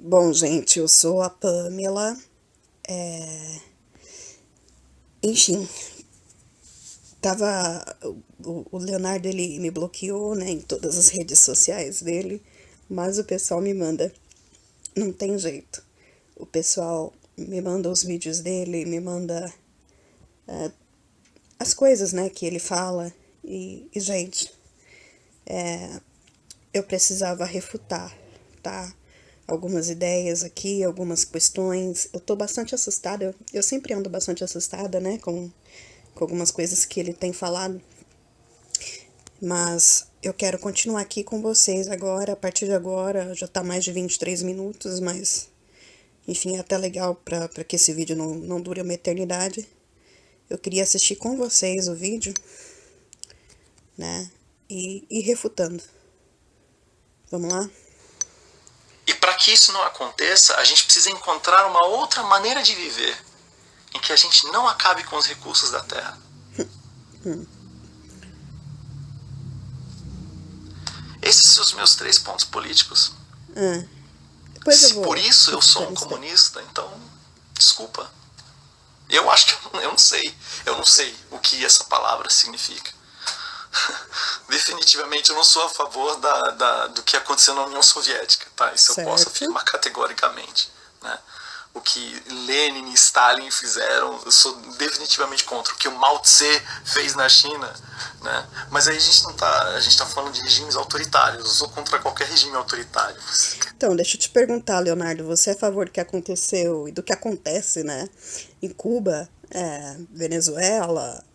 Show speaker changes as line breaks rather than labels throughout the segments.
Bom, gente, eu sou a Pamela. Enfim, tava. O Leonardo ele me bloqueou, né, em todas as redes sociais dele, mas o pessoal me manda. Não tem jeito. O pessoal me manda os vídeos dele, me manda as coisas, né, que ele fala. Gente, eu precisava refutar, tá? Algumas ideias aqui, algumas questões. Eu tô bastante assustada. Eu sempre ando bastante assustada, né, com algumas coisas que ele tem falado. Mas eu quero continuar aqui com vocês agora, a partir de agora. Já tá mais de 23 minutos, mas enfim, é até legal para que esse vídeo não dure uma eternidade. Eu queria assistir com vocês o vídeo, né? E refutando. Vamos lá?
E para que isso não aconteça, a gente precisa encontrar uma outra maneira de viver, em que a gente não acabe com os recursos da terra. Esses são os meus 3 pontos políticos.
Depois eu
Se
vou
por isso eu sou um
refutando isso daí.
comunista, então, desculpa. Eu acho que eu não sei. Eu não sei o que essa palavra significa. Definitivamente eu não sou a favor do que aconteceu na União Soviética, tá? Isso eu posso
Certo?
afirmar categoricamente, né? O que Lenin e Stalin fizeram, eu sou definitivamente contra. O que o Mao Tse fez na China, né? Mas aí a gente tá falando de regimes autoritários. Eu sou contra qualquer regime autoritário.
Então, deixa eu te perguntar, Leonardo, você é a favor do que aconteceu e do que acontece, né, em Cuba, Venezuela?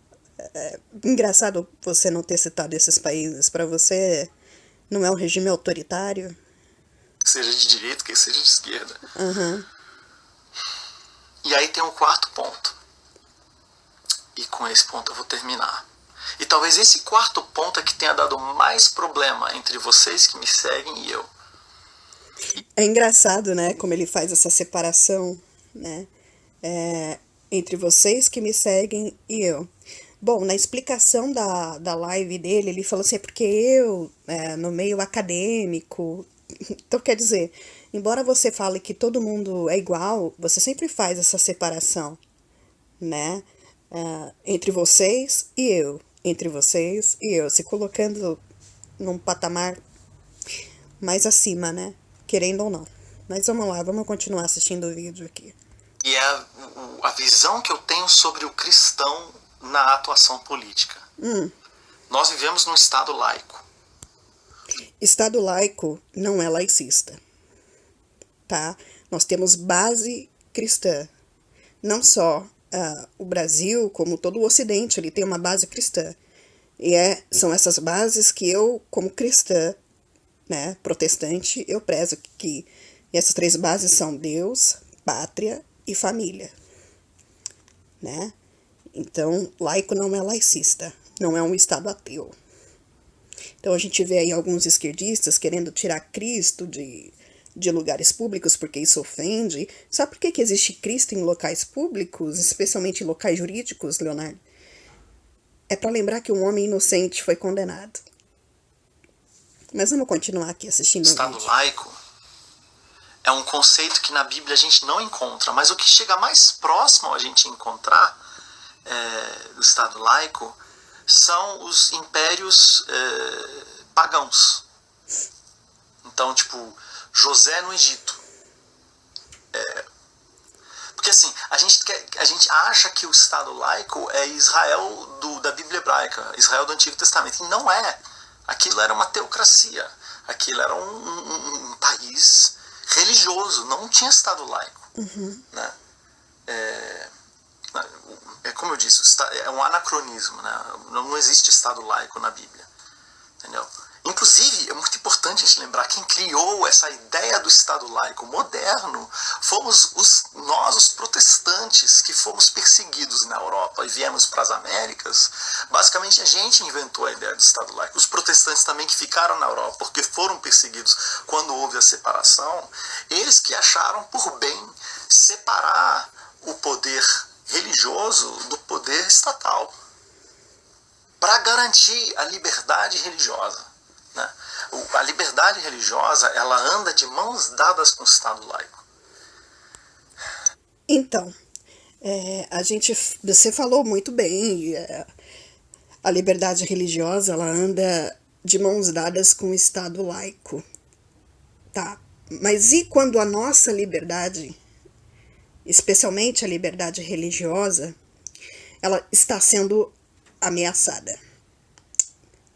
Engraçado você não ter citado esses países. Para você, não é um regime autoritário?
Seja de direita, que seja de esquerda.
Aham.
E aí tem um quarto ponto. E com esse ponto eu vou terminar. E talvez esse quarto ponto é que tenha dado mais problema entre vocês que me seguem e eu.
É engraçado, né, como ele faz essa separação, né, entre vocês que me seguem e eu. Bom, na explicação da live dele, ele falou assim, é porque eu, no meio acadêmico, então quer dizer, embora você fale que todo mundo é igual, você sempre faz essa separação, né, entre vocês e eu, entre vocês e eu, se colocando num patamar mais acima, né, querendo ou não. Mas vamos lá, vamos continuar assistindo o vídeo aqui.
E é a visão que eu tenho sobre o cristão na atuação política. Nós vivemos num Estado laico.
Estado laico não é laicista, tá? Nós temos base cristã. Não só o Brasil, como todo o Ocidente, ele tem uma base cristã. E são essas bases que eu, como cristã, né, protestante, eu prezo que essas 3 bases são Deus, pátria e família, né? Então, laico não é laicista, não é um Estado ateu. Então a gente vê aí alguns esquerdistas querendo tirar Cristo de lugares públicos porque isso ofende. Sabe por que existe Cristo em locais públicos, especialmente em locais jurídicos, Leonardo? É para lembrar que um homem inocente foi condenado. Mas vamos continuar aqui assistindo o
Estado
vídeo.
laico é um conceito que na Bíblia a gente não encontra, mas o que chega mais próximo a gente encontrar do Estado laico são os impérios pagãos. Então, tipo, José no Egito. Porque assim, a gente acha que o Estado laico é Israel da Bíblia hebraica, Israel do Antigo Testamento. E não é. Aquilo era uma teocracia. Aquilo era um país religioso. Não tinha Estado laico. Né? Como eu disse, é um anacronismo. Né? Não existe Estado laico na Bíblia. Entendeu? Inclusive, é muito importante a gente lembrar, quem criou essa ideia do Estado laico moderno fomos nós, os protestantes, que fomos perseguidos na Europa e viemos para as Américas. Basicamente, a gente inventou a ideia do Estado laico. Os protestantes também que ficaram na Europa, porque foram perseguidos quando houve a separação, eles que acharam por bem separar o poder religioso do poder estatal, para garantir a liberdade religiosa. Né? A liberdade religiosa, ela anda de mãos dadas com o Estado laico.
Então, você falou muito bem, a liberdade religiosa, ela anda de mãos dadas com o Estado laico, tá? Mas e quando a nossa liberdade, especialmente a liberdade religiosa, ela está sendo ameaçada,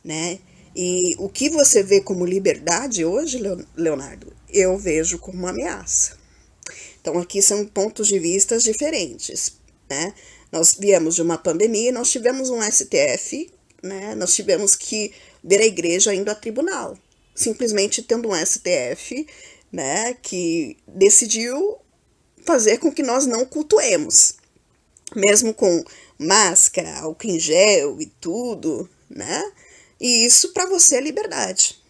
né? E o que você vê como liberdade hoje, Leonardo, eu vejo como uma ameaça. Então, aqui são pontos de vista diferentes, né? Nós viemos de uma pandemia, nós tivemos um STF, né? Nós tivemos que ver a igreja indo a tribunal, simplesmente tendo um STF, né? Que decidiu fazer com que nós não cultuemos, mesmo com máscara, álcool em gel e tudo, né? E isso para você é liberdade.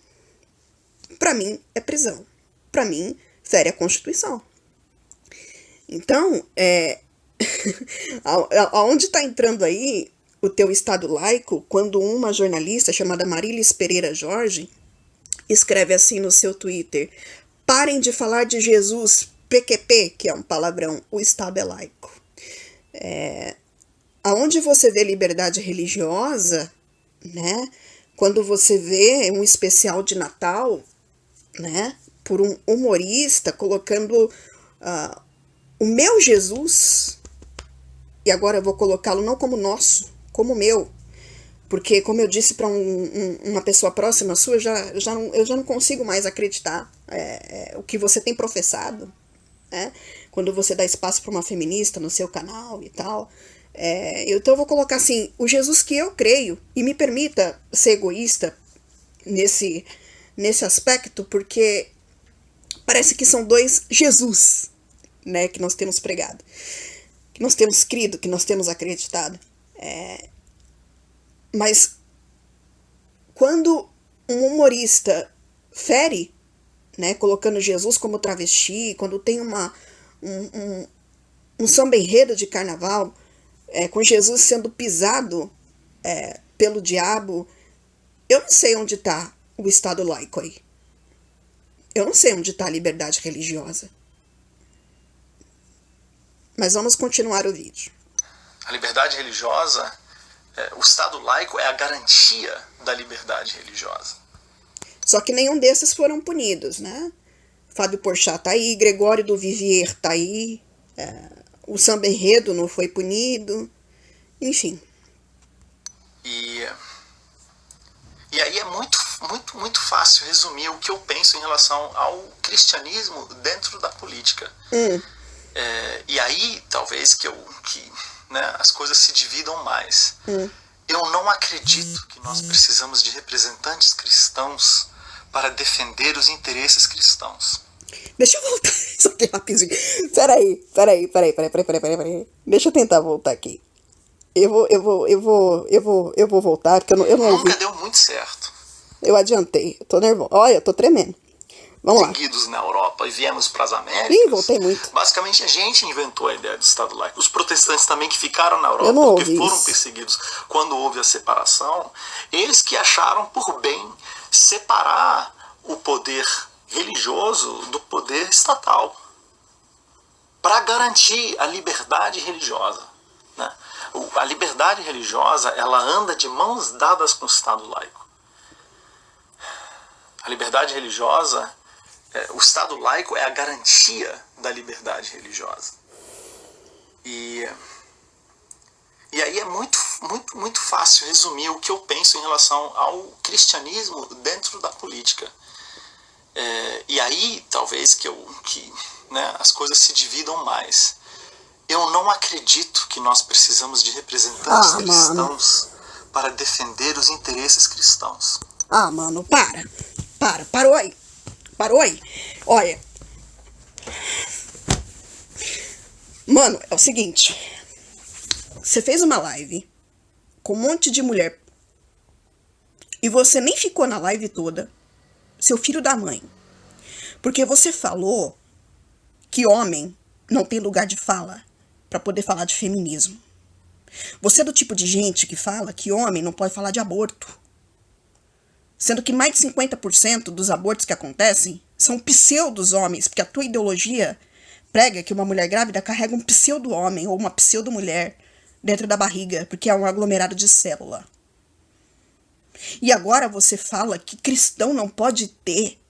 Para mim é prisão. Para mim fere a Constituição. Então, aonde está entrando aí o teu Estado laico, quando uma jornalista chamada Marilis Pereira Jorge escreve assim no seu Twitter: parem de falar de Jesus, PQP, que é um palavrão, o Estado é laico. Aonde você vê liberdade religiosa, né? Quando você vê um especial de Natal, né? Por um humorista colocando o meu Jesus, e agora eu vou colocá-lo não como nosso, como meu, porque como eu disse para uma pessoa próxima sua, eu já não consigo mais acreditar o que você tem professado, né? Quando você dá espaço para uma feminista no seu canal e tal. Então eu vou colocar assim, o Jesus que eu creio, e me permita ser egoísta nesse aspecto, porque parece que são dois Jesus, né, que nós temos pregado, que nós temos crido, que nós temos acreditado. Mas quando um humorista fere, né, colocando Jesus como travesti, quando tem um samba enredo de carnaval, com Jesus sendo pisado pelo diabo, eu não sei onde está o Estado laico aí. Eu não sei onde está a liberdade religiosa. Mas vamos continuar o vídeo.
A liberdade religiosa, o Estado laico é a garantia da liberdade religiosa.
Só que nenhum desses foram punidos, né? Fábio Porchat tá aí, Gregório do Vivier tá aí, o samba enredo não foi punido, enfim.
E aí é muito fácil resumir o que eu penso em relação ao cristianismo dentro da política. E aí, talvez, que as coisas se dividam mais. Eu não acredito que nós precisamos de representantes cristãos para defender os interesses cristãos.
Deixa eu voltar isso aqui rapidinho. Peraí. Deixa eu tentar voltar aqui. Eu vou voltar, porque eu não ouvi.
Nunca deu muito certo.
Eu adiantei, eu tô nervoso. Olha, eu tô tremendo. Vamos lá.
Seguidos na Europa e viemos para as Américas.
Ih, voltei muito.
Basicamente a gente inventou a ideia do Estado laico. Os protestantes também que ficaram na Europa,
eu não
porque foram
isso.
perseguidos quando houve a separação, eles que acharam por bem separar o poder religioso do poder estatal para garantir a liberdade religiosa, né? A liberdade religiosa, ela anda de mãos dadas com o Estado laico. A liberdade religiosa, o Estado laico é a garantia da liberdade religiosa. E aí é muito fácil resumir o que eu penso em relação ao cristianismo dentro da política. E aí, talvez, que as coisas se dividam mais. Eu não acredito que nós precisamos de representantes cristãos para defender os interesses cristãos.
Mano, parou aí. Olha, mano, é o seguinte, você fez uma live com um monte de mulher e você nem ficou na live toda, seu filho da mãe, porque você falou que homem não tem lugar de fala para poder falar de feminismo. Você é do tipo de gente que fala que homem não pode falar de aborto. sendo que mais de 50% dos abortos que acontecem são pseudos homens, porque a tua ideologia prega que uma mulher grávida carrega um pseudo-homem ou uma pseudo-mulher dentro da barriga, porque é um aglomerado de célula. E agora você fala que cristão não pode ter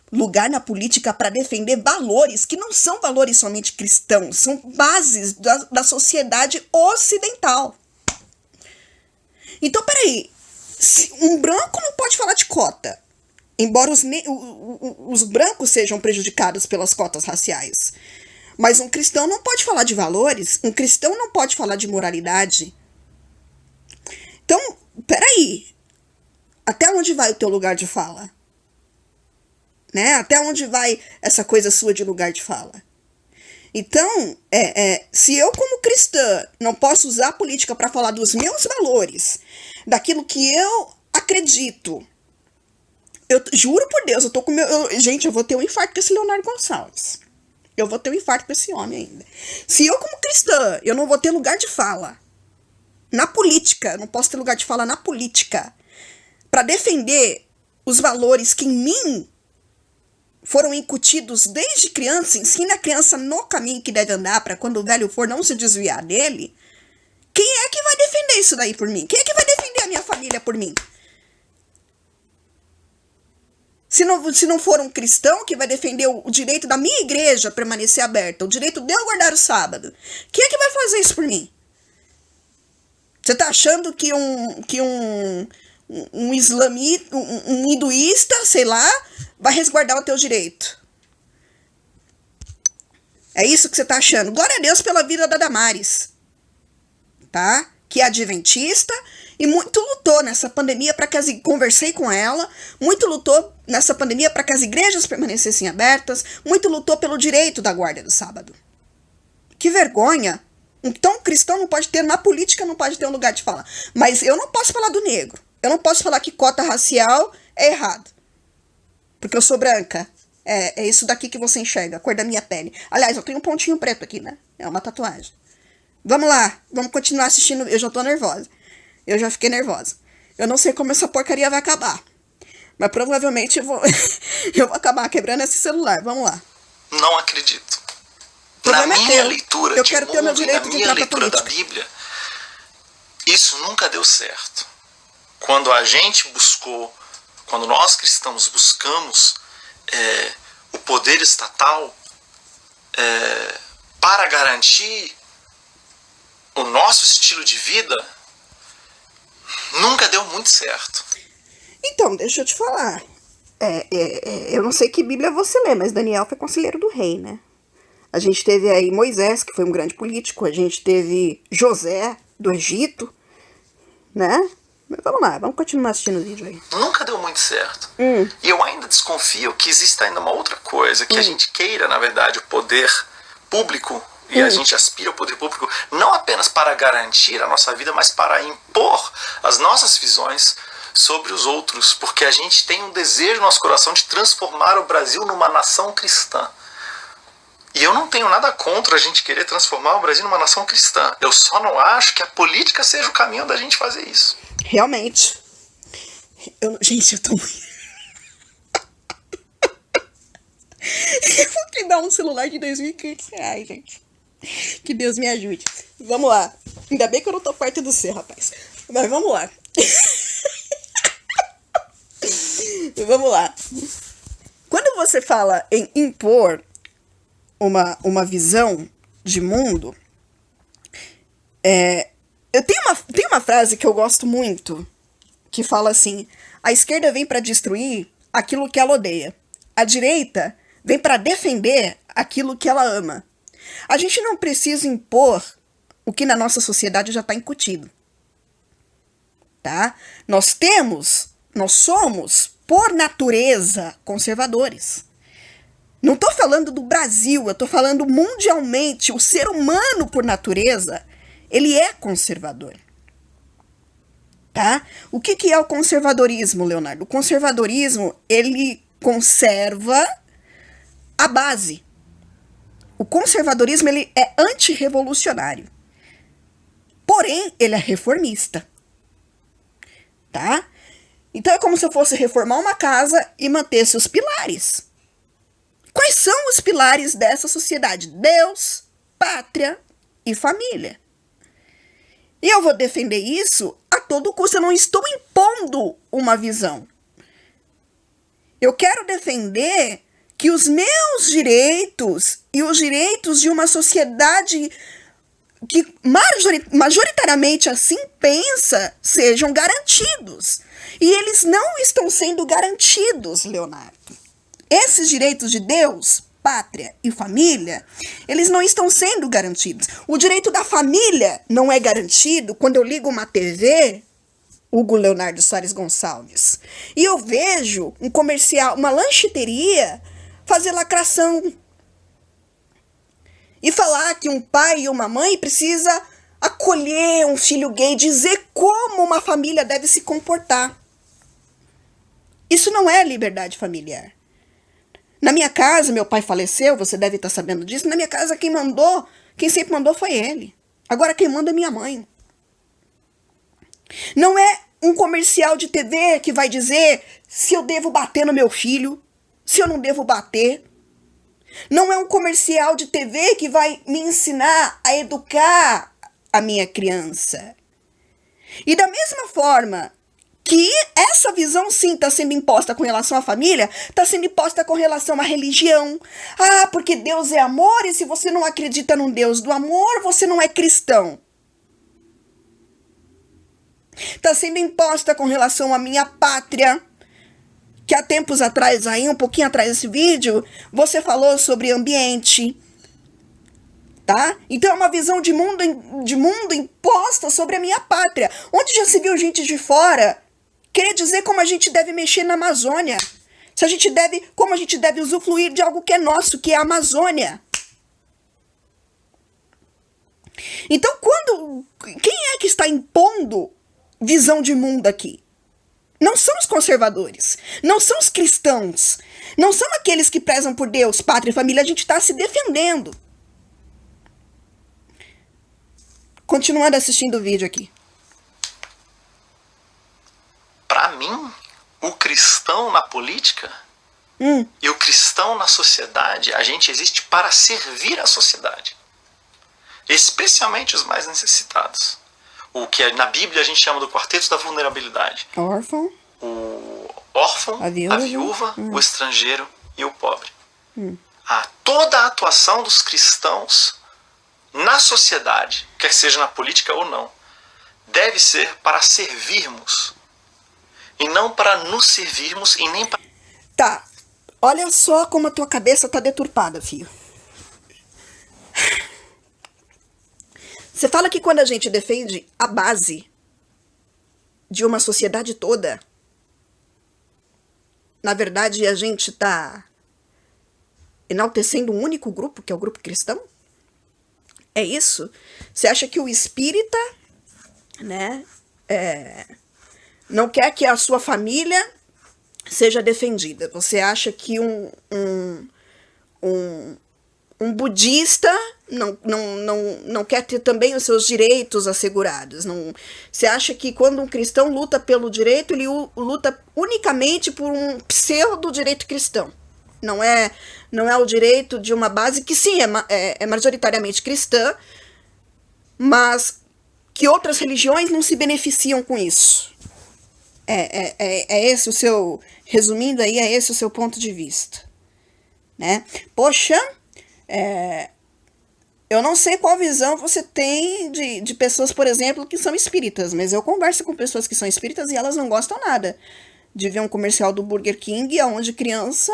lugar na política para defender valores que não são valores somente cristãos, são bases da sociedade ocidental. Então, peraí, um branco não pode falar de cota, embora os brancos sejam prejudicados pelas cotas raciais. Mas um cristão não pode falar de valores, um cristão não pode falar de moralidade. Então, peraí, até onde vai o teu lugar de fala? Né? Até onde vai essa coisa sua de lugar de fala? Então, se eu como cristã não posso usar a política para falar dos meus valores, daquilo que eu acredito, eu juro por Deus, eu tô com gente, eu vou ter um infarto com esse Leonardo Gonçalves. Eu vou ter um infarto com esse homem ainda. Se eu como cristã, eu não vou ter lugar de fala na política, não posso ter lugar de fala na política, para defender os valores que em mim foram incutidos desde criança, ensina a criança no caminho que deve andar para quando o velho for não se desviar dele, quem é que vai defender isso daí por mim? Quem é que vai defender a minha família por mim? Se não for um cristão que vai defender o direito da minha igreja permanecer aberta, o direito de eu guardar o sábado, quem é que vai fazer isso por mim? Você tá achando que um islamita, um hinduísta, sei lá, vai resguardar o teu direito? É isso que você tá achando? Glória a Deus pela vida da Damares, tá? Que é adventista e muito lutou nessa pandemia para que conversei com ela, muito lutou nessa pandemia para que as igrejas permanecessem abertas, muito lutou pelo direito da guarda do sábado. Que vergonha! Então, o cristão não pode ter, na política não pode ter um lugar de falar. Mas eu não posso falar do negro. Eu não posso falar que cota racial é errado. Porque eu sou branca. É isso daqui que você enxerga, a cor da minha pele. Aliás, eu tenho um pontinho preto aqui, né? É uma tatuagem. Vamos lá, vamos continuar assistindo. Eu já tô nervosa. Eu já fiquei nervosa. Eu não sei como essa porcaria vai acabar. Mas provavelmente eu vou acabar quebrando esse celular. Vamos lá.
Não acredito. Na minha leitura
eu quero ter o meu direito de entrar pra política.
Da Bíblia, isso nunca deu certo. Quando nós cristãos buscamos o poder estatal para garantir o nosso estilo de vida, nunca deu muito certo.
Então, deixa eu te falar. Eu não sei que Bíblia você lê, mas Daniel foi conselheiro do rei, né? A gente teve aí Moisés, que foi um grande político. A gente teve José, do Egito, né? Mas vamos lá, vamos continuar assistindo o vídeo aí.
Nunca deu muito certo. E eu ainda desconfio que exista ainda uma outra coisa, que a gente queira, na verdade, o poder público, e a gente aspira ao poder público, não apenas para garantir a nossa vida, mas para impor as nossas visões sobre os outros, porque a gente tem um desejo no nosso coração de transformar o Brasil numa nação cristã. E eu não tenho nada contra a gente querer transformar o Brasil numa nação cristã. Eu só não acho que a política seja o caminho da gente fazer isso.
Realmente. Gente, eu tô... Eu vou te dar um celular de R$2.500, gente. Que Deus me ajude. Vamos lá. Ainda bem que eu não tô perto do C, rapaz. Mas vamos lá. Vamos lá. Quando você fala em impor uma visão de mundo, eu tenho uma frase que eu gosto muito, que fala assim: a esquerda vem para destruir aquilo que ela odeia, a direita vem para defender aquilo que ela ama. A gente não precisa impor o que na nossa sociedade já está incutido, tá? Nós somos, por natureza, conservadores. Não estou falando do Brasil, eu estou falando mundialmente. O ser humano, por natureza, ele é conservador. Tá? O que é o conservadorismo, Leonardo? O conservadorismo, ele conserva a base. O conservadorismo, ele é antirrevolucionário. Porém, ele é reformista. Tá? Então é como se eu fosse reformar uma casa e mantesse os pilares. Quais são os pilares dessa sociedade? Deus, pátria e família. E eu vou defender isso a todo custo. Eu não estou impondo uma visão. Eu quero defender que os meus direitos e os direitos de uma sociedade que majoritariamente assim pensa sejam garantidos. E eles não estão sendo garantidos, Leonardo. Esses direitos de Deus, pátria e família, eles não estão sendo garantidos. O direito da família não é garantido quando eu ligo uma TV, Hugo Leonardo Soares Gonçalves, e eu vejo um comercial, uma lancheteria, fazer lacração. E falar que um pai e uma mãe precisa acolher um filho gay, dizer como uma família deve se comportar. Isso não é liberdade familiar. Na minha casa, meu pai faleceu, você deve estar sabendo disso. Na minha casa, quem sempre mandou foi ele. Agora quem manda é minha mãe. Não é um comercial de TV que vai dizer se eu devo bater no meu filho, se eu não devo bater. Não é um comercial de TV que vai me ensinar a educar a minha criança. E da mesma forma que essa visão, sim, está sendo imposta com relação à família, está sendo imposta com relação à religião. Ah, porque Deus é amor e se você não acredita num Deus do amor, você não é cristão. Está sendo imposta com relação à minha pátria, que há tempos atrás, aí um pouquinho atrás desse vídeo, você falou sobre ambiente, tá? Então é uma visão de mundo imposta sobre a minha pátria. Onde já se viu gente de fora querer dizer como a gente deve mexer na Amazônia? Como a gente deve usufruir de algo que é nosso, que é a Amazônia. Então quem é que está impondo visão de mundo aqui? Não são os conservadores, não são os cristãos, não são aqueles que prezam por Deus, pátria e família. A gente está se defendendo. Continuando assistindo o vídeo aqui.
Para mim, o cristão na política e o cristão na sociedade, a gente existe para servir a sociedade, especialmente os mais necessitados. O que na Bíblia a gente chama do quarteto da vulnerabilidade.
Órfão.
O órfão, a viúva, o estrangeiro e o pobre. Toda a atuação dos cristãos na sociedade, quer seja na política ou não, deve ser para servirmos. E não para nos servirmos e nem para...
Tá, olha só como a tua cabeça tá deturpada, filho. Você fala que quando a gente defende a base de uma sociedade toda, na verdade a gente tá enaltecendo um único grupo, que é o grupo cristão? É isso? Você acha que o espírita, né, não quer que a sua família seja defendida? Você acha que um budista não quer ter também os seus direitos assegurados? Você acha que quando um cristão luta pelo direito, ele luta unicamente por um pseudo-direito cristão? Não é o direito de uma base que sim, é majoritariamente cristã, mas que outras religiões não se beneficiam com isso. É esse o seu, resumindo aí, é esse o seu ponto de vista, né? Poxa, eu não sei qual visão você tem de pessoas, por exemplo, que são espíritas, mas eu converso com pessoas que são espíritas e elas não gostam nada de ver um comercial do Burger King onde criança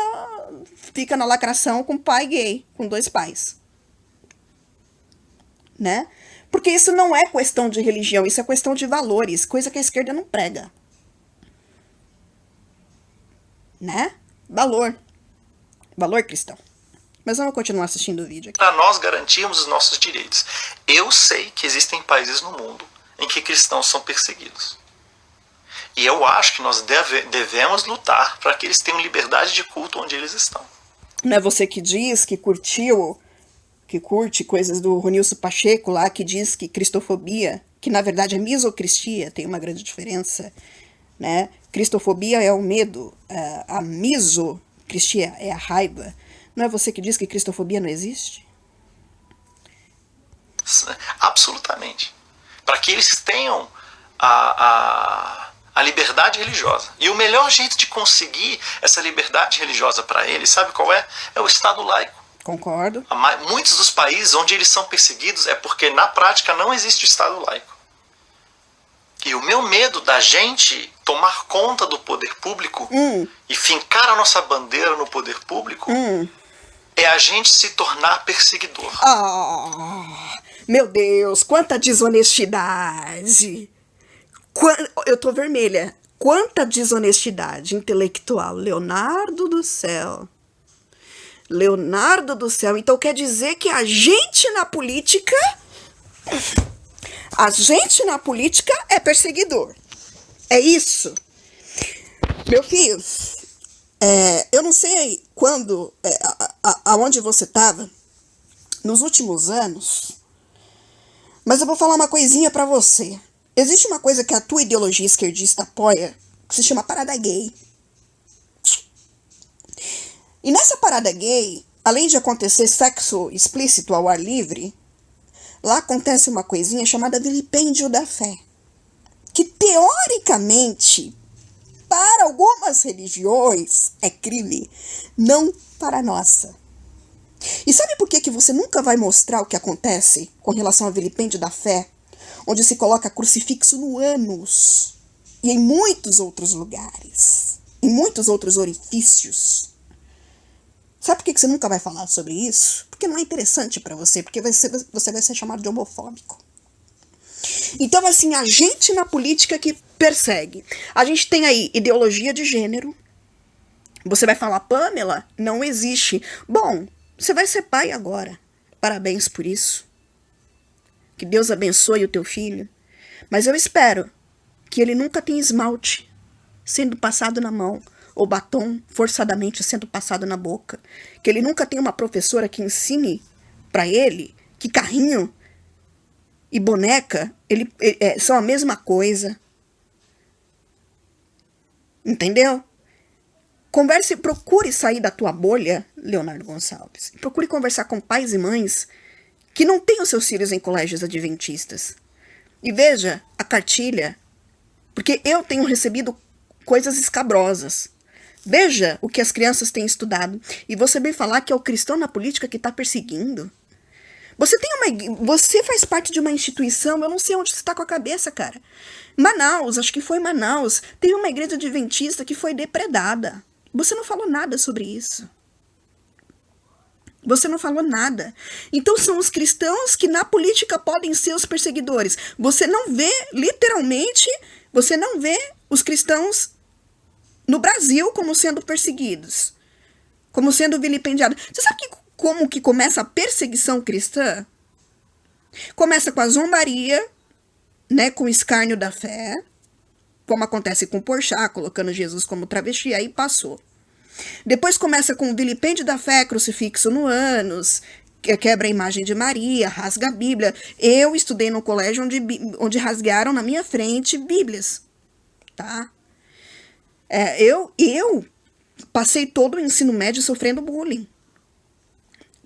fica na lacração com pai gay, com 2 pais, né? Porque isso não é questão de religião, isso é questão de valores, coisa que a esquerda não prega, né? Valor cristão. Mas vamos continuar assistindo o vídeo aqui.
Para nós garantirmos os nossos direitos. Eu sei que existem países no mundo em que cristãos são perseguidos. E eu acho que nós devemos lutar para que eles tenham liberdade de culto onde eles estão.
Não é você que diz que curte coisas do Ronilson Pacheco lá, que diz que cristofobia, que na verdade é misocristia, tem uma grande diferença, né? Cristofobia é o medo, a misocristia é a raiva. Não é você que diz que cristofobia não existe?
Absolutamente. Para que eles tenham a liberdade religiosa. E o melhor jeito de conseguir essa liberdade religiosa para eles, sabe qual é? É o Estado laico.
Concordo.
Muitos dos países onde eles são perseguidos é porque na prática não existe Estado laico. E o meu medo da gente tomar conta do poder público e fincar a nossa bandeira no poder público é a gente se tornar perseguidor.
Meu Deus, quanta desonestidade! Eu tô vermelha. Quanta desonestidade intelectual. Leonardo do céu. Leonardo do céu. Então quer dizer que a gente na política é perseguidor. É isso. Meu filho, eu não sei quando, aonde você estava nos últimos anos, mas eu vou falar uma coisinha pra você. Existe uma coisa que a tua ideologia esquerdista apoia, que se chama parada gay. E nessa parada gay, além de acontecer sexo explícito ao ar livre, lá acontece uma coisinha chamada vilipêndio da fé, que teoricamente, para algumas religiões, é crime, não para a nossa. E sabe por que você nunca vai mostrar o que acontece com relação ao vilipêndio da fé, onde se coloca crucifixo no ânus e em muitos outros lugares, em muitos outros orifícios? Sabe por que você nunca vai falar sobre isso? Porque não é interessante para você, porque você vai ser chamado de homofóbico. Então, assim, a gente na política que persegue. A gente tem aí ideologia de gênero. Você vai falar, Pamela, não existe. Bom, você vai ser pai agora. Parabéns por isso. Que Deus abençoe o teu filho. Mas eu espero que ele nunca tenha esmalte sendo passado na mão, ou batom forçadamente sendo passado na boca. Que ele nunca tenha uma professora que ensine para ele que carrinho e boneca são a mesma coisa. Entendeu? Procure sair da tua bolha, Leonardo Gonçalves. Procure conversar com pais e mães que não têm os seus filhos em colégios adventistas. E veja a cartilha, porque eu tenho recebido coisas escabrosas. Veja o que as crianças têm estudado. E você vem falar que é o cristão na política que está perseguindo. Você faz parte de uma instituição, eu não sei onde você está com a cabeça, cara. Manaus, acho que foi Manaus, teve uma igreja adventista que foi depredada. Você não falou nada sobre isso. Você não falou nada. Então são os cristãos que na política podem ser os perseguidores. Você não vê, literalmente, você não vê os cristãos no Brasil como sendo perseguidos, como sendo vilipendiados. Você sabe como que começa a perseguição cristã? Começa com a zombaria, né, com o escárnio da fé, como acontece com Porchat, colocando Jesus como travesti, aí passou. Depois começa com o vilipêndio da fé, crucifixo no ânus, quebra a imagem de Maria, rasga a Bíblia. Eu estudei no colégio onde rasgaram na minha frente Bíblias, tá? Eu passei todo o ensino médio sofrendo bullying.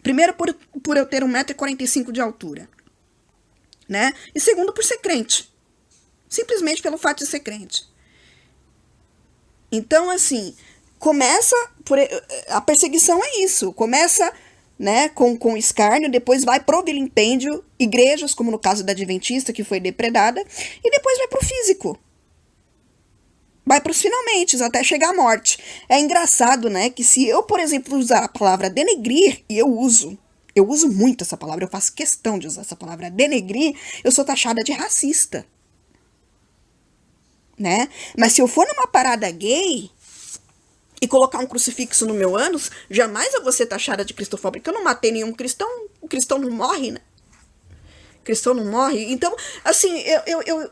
Primeiro por eu ter 1,45 m de altura, né? E segundo por ser crente. Simplesmente pelo fato de ser crente. Então, assim, a perseguição é isso. Começa, né, com escárnio, depois vai pro vilipêndio, igrejas, como no caso da Adventista, que foi depredada, e depois vai pro físico. Vai pros finalmente, até chegar à morte. É engraçado, né, que se eu, por exemplo, usar a palavra denegrir, e eu uso muito essa palavra, eu faço questão de usar essa palavra, denegrir, eu sou taxada de racista. Né? Mas se eu for numa parada gay e colocar um crucifixo no meu ânus, jamais eu vou ser taxada de cristofóbica. Eu não matei nenhum cristão, o cristão não morre, né? O cristão não morre. Então, assim,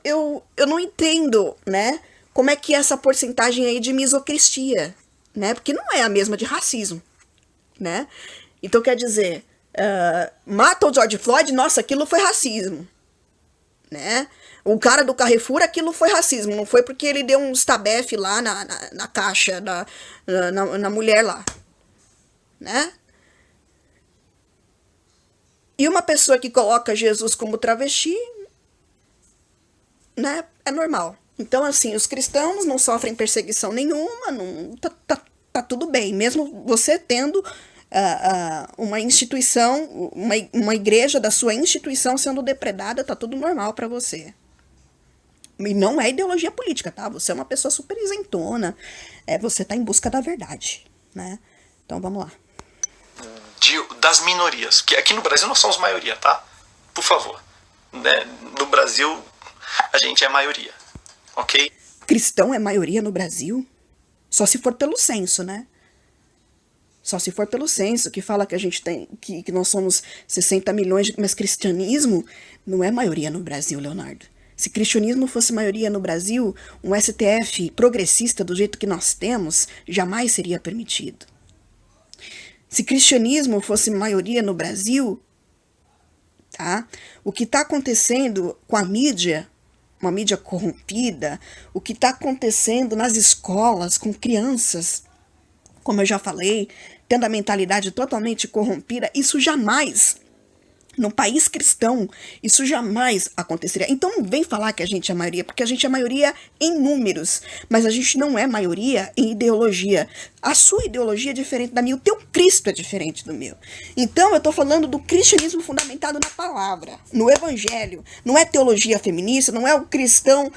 eu não entendo, né, como é que é essa porcentagem aí de misocristia, né? Porque não é a mesma de racismo, né? Então, quer dizer, mata o George Floyd, nossa, aquilo foi racismo. né? O cara do Carrefour, aquilo foi racismo, não foi porque ele deu um stabef lá na caixa, na mulher lá, né? E uma pessoa que coloca Jesus como travesti, né, é normal. Então, assim, os cristãos não sofrem perseguição nenhuma, não, tá tudo bem, mesmo você tendo uma instituição, uma igreja da sua instituição sendo depredada, tá tudo normal para você. E não é ideologia política, tá? Você é uma pessoa super isentona, você tá em busca da verdade, né? Então, vamos lá.
Das minorias, que aqui no Brasil nós somos maioria, tá? Por favor. Né? No Brasil, a gente é maioria, ok?
Cristão é maioria no Brasil? Só se for pelo censo, né? Só se for pelo censo, que fala que a gente tem, que nós somos 60 milhões, mas cristianismo não é maioria no Brasil, Leonardo. Se cristianismo fosse maioria no Brasil, um STF progressista do jeito que nós temos, jamais seria permitido. Se cristianismo fosse maioria no Brasil, tá? O que está acontecendo com a mídia, uma mídia corrompida, o que está acontecendo nas escolas com crianças, como eu já falei, tendo a mentalidade totalmente corrompida, isso jamais, num país cristão, isso jamais aconteceria. Então não vem falar que a gente é maioria, porque a gente é maioria em números, mas a gente não é maioria em ideologia. A sua ideologia é diferente da minha, o teu Cristo é diferente do meu. Então eu tô falando do cristianismo fundamentado na palavra, no evangelho. Não é teologia feminista, não é o cristão,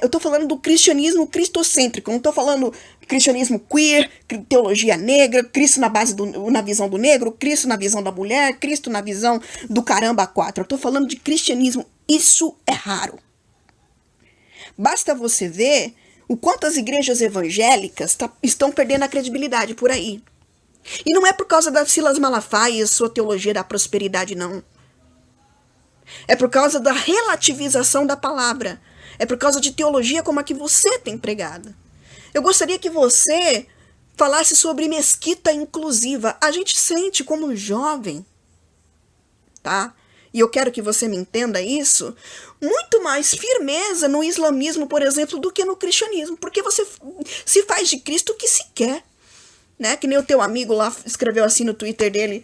eu tô falando do cristianismo cristocêntrico, não tô falando cristianismo queer, teologia negra, Cristo na visão do negro, Cristo na visão da mulher, Cristo na visão do caramba 4. Eu tô falando de cristianismo. Isso é raro. Basta você ver o quanto as igrejas evangélicas estão perdendo a credibilidade por aí. E não é por causa da Silas Malafaia e sua teologia da prosperidade, não. É por causa da relativização da palavra. É por causa de teologia como a que você tem pregado. Eu gostaria que você falasse sobre mesquita inclusiva. A gente sente como jovem, tá? E eu quero que você me entenda isso, muito mais firmeza no islamismo, por exemplo, do que no cristianismo. Porque você se faz de Cristo o que se quer, né? Que nem o teu amigo lá escreveu assim no Twitter dele,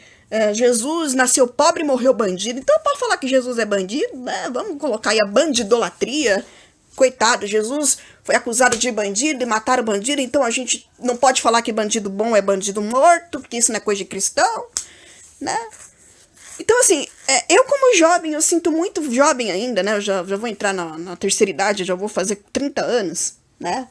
Jesus nasceu pobre e morreu bandido. Então pode falar que Jesus é bandido, né? Vamos colocar aí a bandidolatria. Coitado, Jesus foi acusado de bandido e mataram bandido, então a gente não pode falar que bandido bom é bandido morto, porque isso não é coisa de cristão, né? Então, assim, eu como jovem, eu sinto muito jovem ainda, né? Eu já vou entrar na terceira idade, já vou fazer 30 anos, né?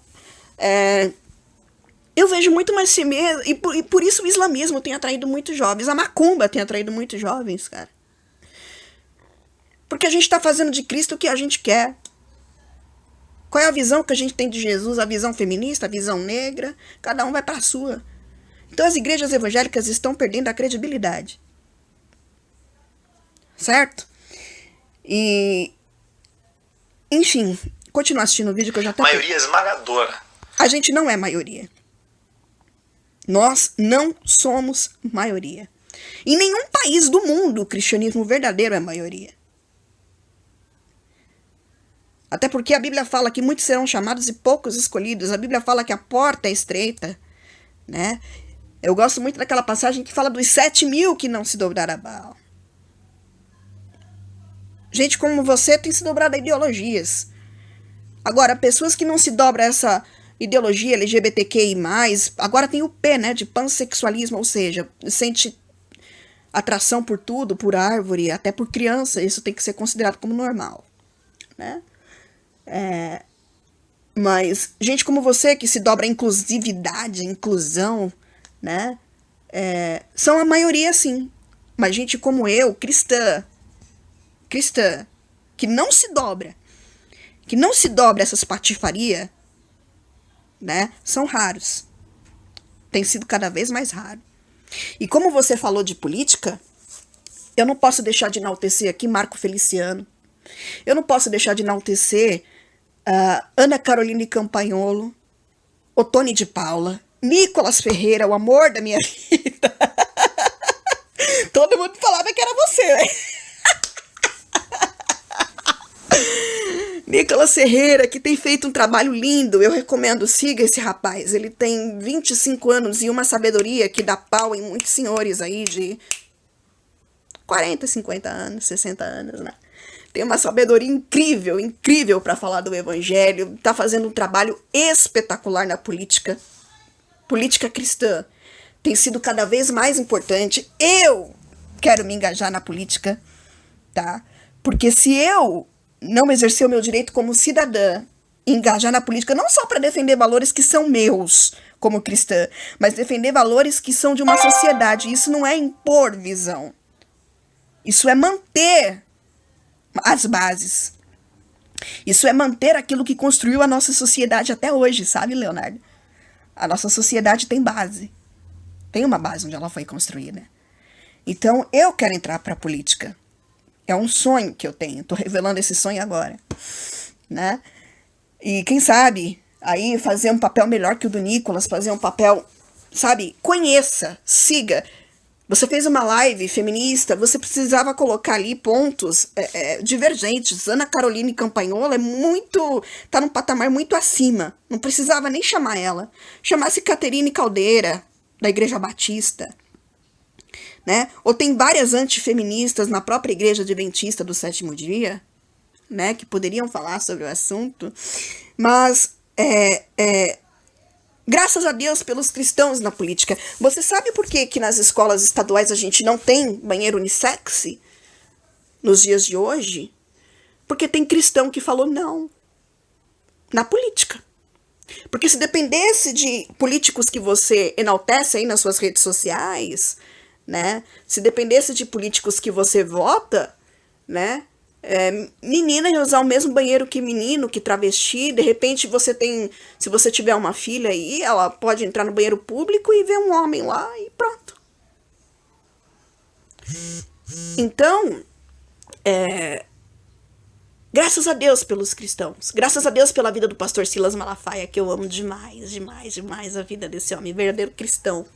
Eu vejo muito mais firmeza, e por isso o islamismo tem atraído muitos jovens, a macumba tem atraído muitos jovens, cara. Porque a gente tá fazendo de Cristo o que a gente quer. Qual é a visão que a gente tem de Jesus? A visão feminista, a visão negra? Cada um vai para a sua. Então as igrejas evangélicas estão perdendo a credibilidade. Certo? E... enfim, continua assistindo o vídeo que eu já tô...
Maioria esmagadora.
A gente não é maioria. Nós não somos maioria. Em nenhum país do mundo o cristianismo verdadeiro é maioria. Até porque a Bíblia fala que muitos serão chamados e poucos escolhidos. A Bíblia fala que a porta é estreita, né? Eu gosto muito daquela passagem que fala dos 7.000 que não se dobraram a Baal. Gente como você tem se dobrado a ideologias. Agora, pessoas que não se dobram a essa ideologia LGBTQI+, agora tem o P, né, de pansexualismo, ou seja, sente atração por tudo, por árvore, até por criança. Isso tem que ser considerado como normal, né? Mas gente como você que se dobra a inclusividade, inclusão, né? São a maioria, sim. Mas gente como eu, cristã, que não se dobra essas patifarias, né? São raros. Tem sido cada vez mais raro. E como você falou de política, eu não posso deixar de enaltecer aqui Marco Feliciano. Eu não posso deixar de enaltecer Ana Caroline Campagnolo, Ottoni de Paula, Nicolas Ferreira, o amor da minha vida. Todo mundo falava que era você, né? Nicolas Ferreira, que tem feito um trabalho lindo, eu recomendo, siga esse rapaz. Ele tem 25 anos e uma sabedoria que dá pau em muitos senhores aí de 40, 50 anos, 60 anos, né? Tem uma sabedoria incrível, incrível para falar do evangelho. Tá fazendo um trabalho espetacular na política cristã. Tem sido cada vez mais importante. Eu quero me engajar na política, tá? Porque se eu não exercer o meu direito como cidadã, engajar na política, não só para defender valores que são meus como cristã, mas defender valores que são de uma sociedade. Isso não é impor visão. Isso é manter as bases. Isso é manter aquilo que construiu a nossa sociedade até hoje, sabe, Leonardo? A nossa sociedade tem base. Tem uma base onde ela foi construída. Então, eu quero entrar para a política. É um sonho que eu tenho. Estou revelando esse sonho agora, né? E quem sabe, aí fazer um papel melhor que o do Nicolas, fazer um papel, sabe? Conheça, siga. Você fez uma live feminista, você precisava colocar ali pontos divergentes. Ana Caroline Campagnolo tá num patamar muito acima. Não precisava nem chamar ela. Chamasse Caterine Caldeira, da Igreja Batista, né? Ou tem várias antifeministas na própria Igreja Adventista do Sétimo Dia, né? Que poderiam falar sobre o assunto. Mas, graças a Deus pelos cristãos na política. Você sabe por que nas escolas estaduais a gente não tem banheiro unissex nos dias de hoje? Porque tem cristão que falou não na política. Porque se dependesse de políticos que você enaltece aí nas suas redes sociais, né? Se dependesse de políticos que você vota, né? Menina ia usar o mesmo banheiro que menino, que travesti. De repente se você tiver uma filha aí, ela pode entrar no banheiro público e ver um homem lá e pronto. Então, graças a Deus pelos cristãos, graças a Deus pela vida do pastor Silas Malafaia, que eu amo demais, demais, demais a vida desse homem, verdadeiro cristão.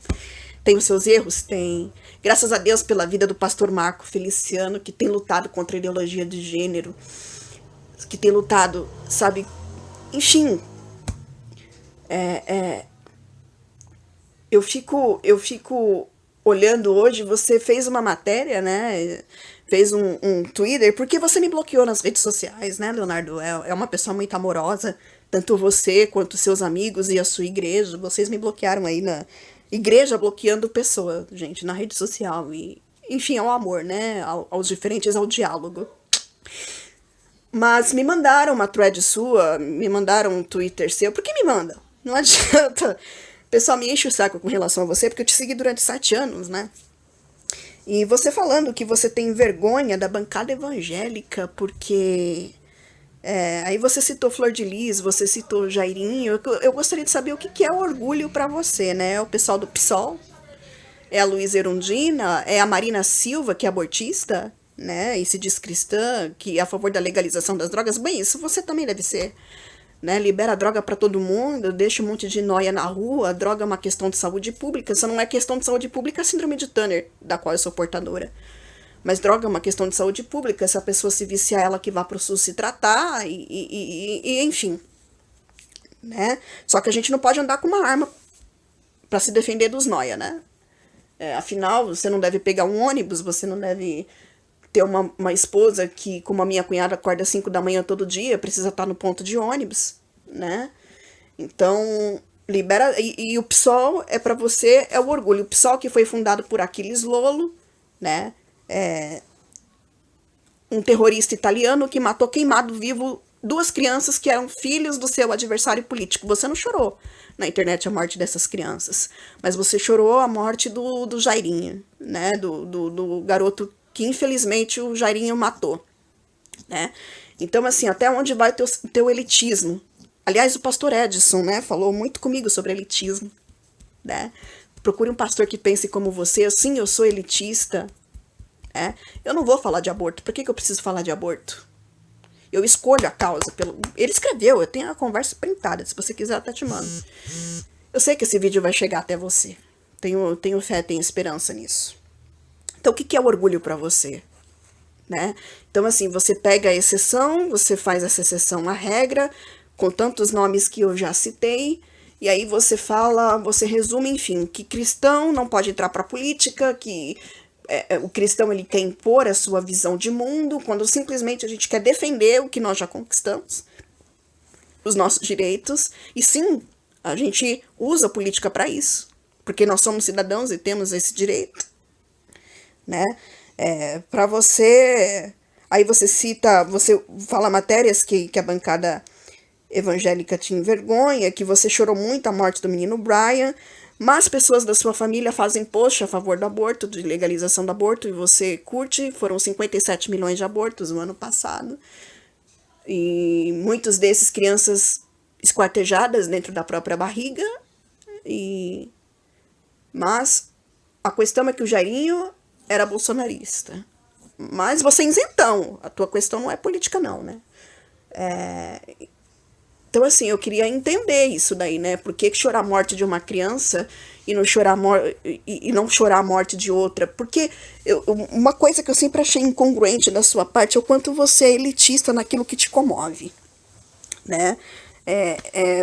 Tem os seus erros? Tem. Graças a Deus pela vida do pastor Marco Feliciano, que tem lutado contra a ideologia de gênero, que tem lutado, sabe, enfim. Eu fico olhando hoje, você fez uma matéria, né, fez um Twitter, porque você me bloqueou nas redes sociais, né, Leonardo? É uma pessoa muito amorosa, tanto você quanto seus amigos e a sua igreja, vocês me bloquearam aí na igreja, bloqueando pessoa, gente, na rede social, e enfim, ao amor, né, aos diferentes, ao diálogo. Mas me mandaram uma thread sua, me mandaram um Twitter seu, por que me mandam? Não adianta. O pessoal me enche o saco com relação a você, porque eu te segui durante 7 anos, né? E você falando que você tem vergonha da bancada evangélica, porque... aí você citou Flor de Lis, você citou Jairinho. Eu gostaria de saber o que é o orgulho pra você, né? É o pessoal do PSOL? É a Luísa Erundina? É a Marina Silva, que é abortista, né? E se diz cristã, que é a favor da legalização das drogas? Bem, isso você também deve ser, né? Libera a droga pra todo mundo, deixa um monte de nóia na rua. A droga é uma questão de saúde pública. Se não é questão de saúde pública, é a síndrome de Turner, da qual eu sou portadora. Mas droga é uma questão de saúde pública. Se a pessoa se viciar, ela que vá pro SUS se tratar, e enfim, né? Só que a gente não pode andar com uma arma pra se defender dos nóia, né? Afinal, você não deve pegar um ônibus, você não deve ter uma esposa que, como a minha cunhada, acorda às 5 da manhã todo dia, precisa estar no ponto de ônibus, né? Então, libera... E o PSOL pra você é o orgulho. O PSOL que foi fundado por Aquiles Lolo, né? Um terrorista italiano que matou queimado vivo 2 crianças que eram filhos do seu adversário político. Você não chorou na internet a morte dessas crianças, mas você chorou a morte do Jairinho, né? Do garoto que infelizmente o Jairinho matou, né? Então, assim, até onde vai o teu elitismo? Aliás, o pastor Edson, né, falou muito comigo sobre elitismo, né? Procure um pastor que pense como você. Sim, eu sou elitista. Eu não vou falar de aborto. Por que eu preciso falar de aborto? Eu escolho a causa. Ele escreveu, eu tenho a conversa printada. Se você quiser, eu até te mando. Eu sei que esse vídeo vai chegar até você. Tenho fé, tenho esperança nisso. Então, o que é o orgulho pra você? né? Então, assim, você pega a exceção, você faz essa exceção à regra, com tantos nomes que eu já citei, e aí você fala, você resume, enfim, que cristão não pode entrar para a política, que o cristão ele quer impor a sua visão de mundo, quando simplesmente a gente quer defender o que nós já conquistamos, os nossos direitos, e sim, a gente usa a política para isso, porque nós somos cidadãos e temos esse direito, né? Para você... Aí você cita, você fala matérias que a bancada evangélica te envergonha, que você chorou muito a morte do menino Brian, mas pessoas da sua família fazem post a favor do aborto, de legalização do aborto, e você curte. Foram 57 milhões de abortos no ano passado, e muitos desses crianças esquartejadas dentro da própria barriga, mas a questão é que o Jairinho era bolsonarista. Mas você é isentão, a tua questão não é política não, né? Então, assim, eu queria entender isso daí, né? Por que chorar a morte de uma criança e não chorar a morte de outra? Porque uma coisa que eu sempre achei incongruente da sua parte é o quanto você é elitista naquilo que te comove, né?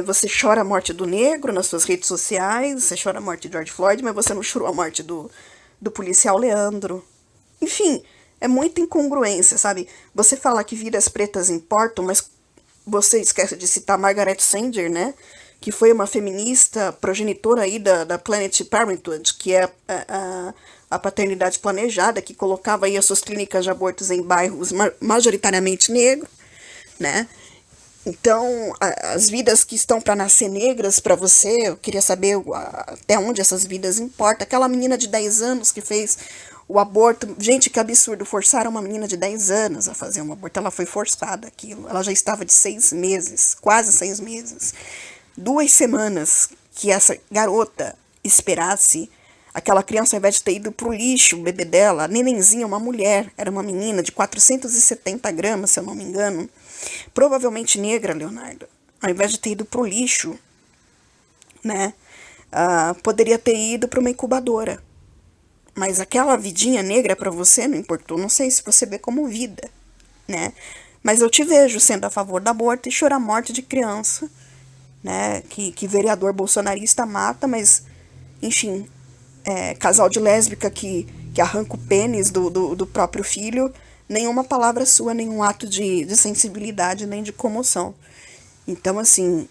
Você chora a morte do negro nas suas redes sociais, você chora a morte de George Floyd, mas você não chorou a morte do policial Leandro. Enfim, é muita incongruência, sabe? Você fala que vidas pretas importam, mas você esquece de citar Margaret Sanger, né? Que foi uma feminista progenitora aí da Planned Parenthood, que é a paternidade planejada, que colocava aí as suas clínicas de abortos em bairros majoritariamente negros, né? Então, as vidas que estão para nascer negras para você, eu queria saber até onde essas vidas importam. Aquela menina de 10 anos que fez o aborto, gente, que absurdo, forçaram uma menina de 10 anos a fazer um aborto, ela foi forçada aquilo, ela já estava de 6 meses, quase 6 meses, 2 semanas que essa garota esperasse, aquela criança ao invés de ter ido pro lixo, o bebê dela, a nenenzinha, uma mulher, era uma menina de 470 gramas, se eu não me engano, provavelmente negra, Leonardo, ao invés de ter ido pro lixo, né, poderia ter ido para uma incubadora. Mas aquela vidinha negra para você não importou. Não sei se você vê como vida, né? Mas eu te vejo sendo a favor do aborto e chorar a morte de criança, né? Que vereador bolsonarista mata, mas, enfim, casal de lésbica que arranca o pênis do próprio filho, nenhuma palavra sua, nenhum ato de sensibilidade, nem de comoção. Então, assim,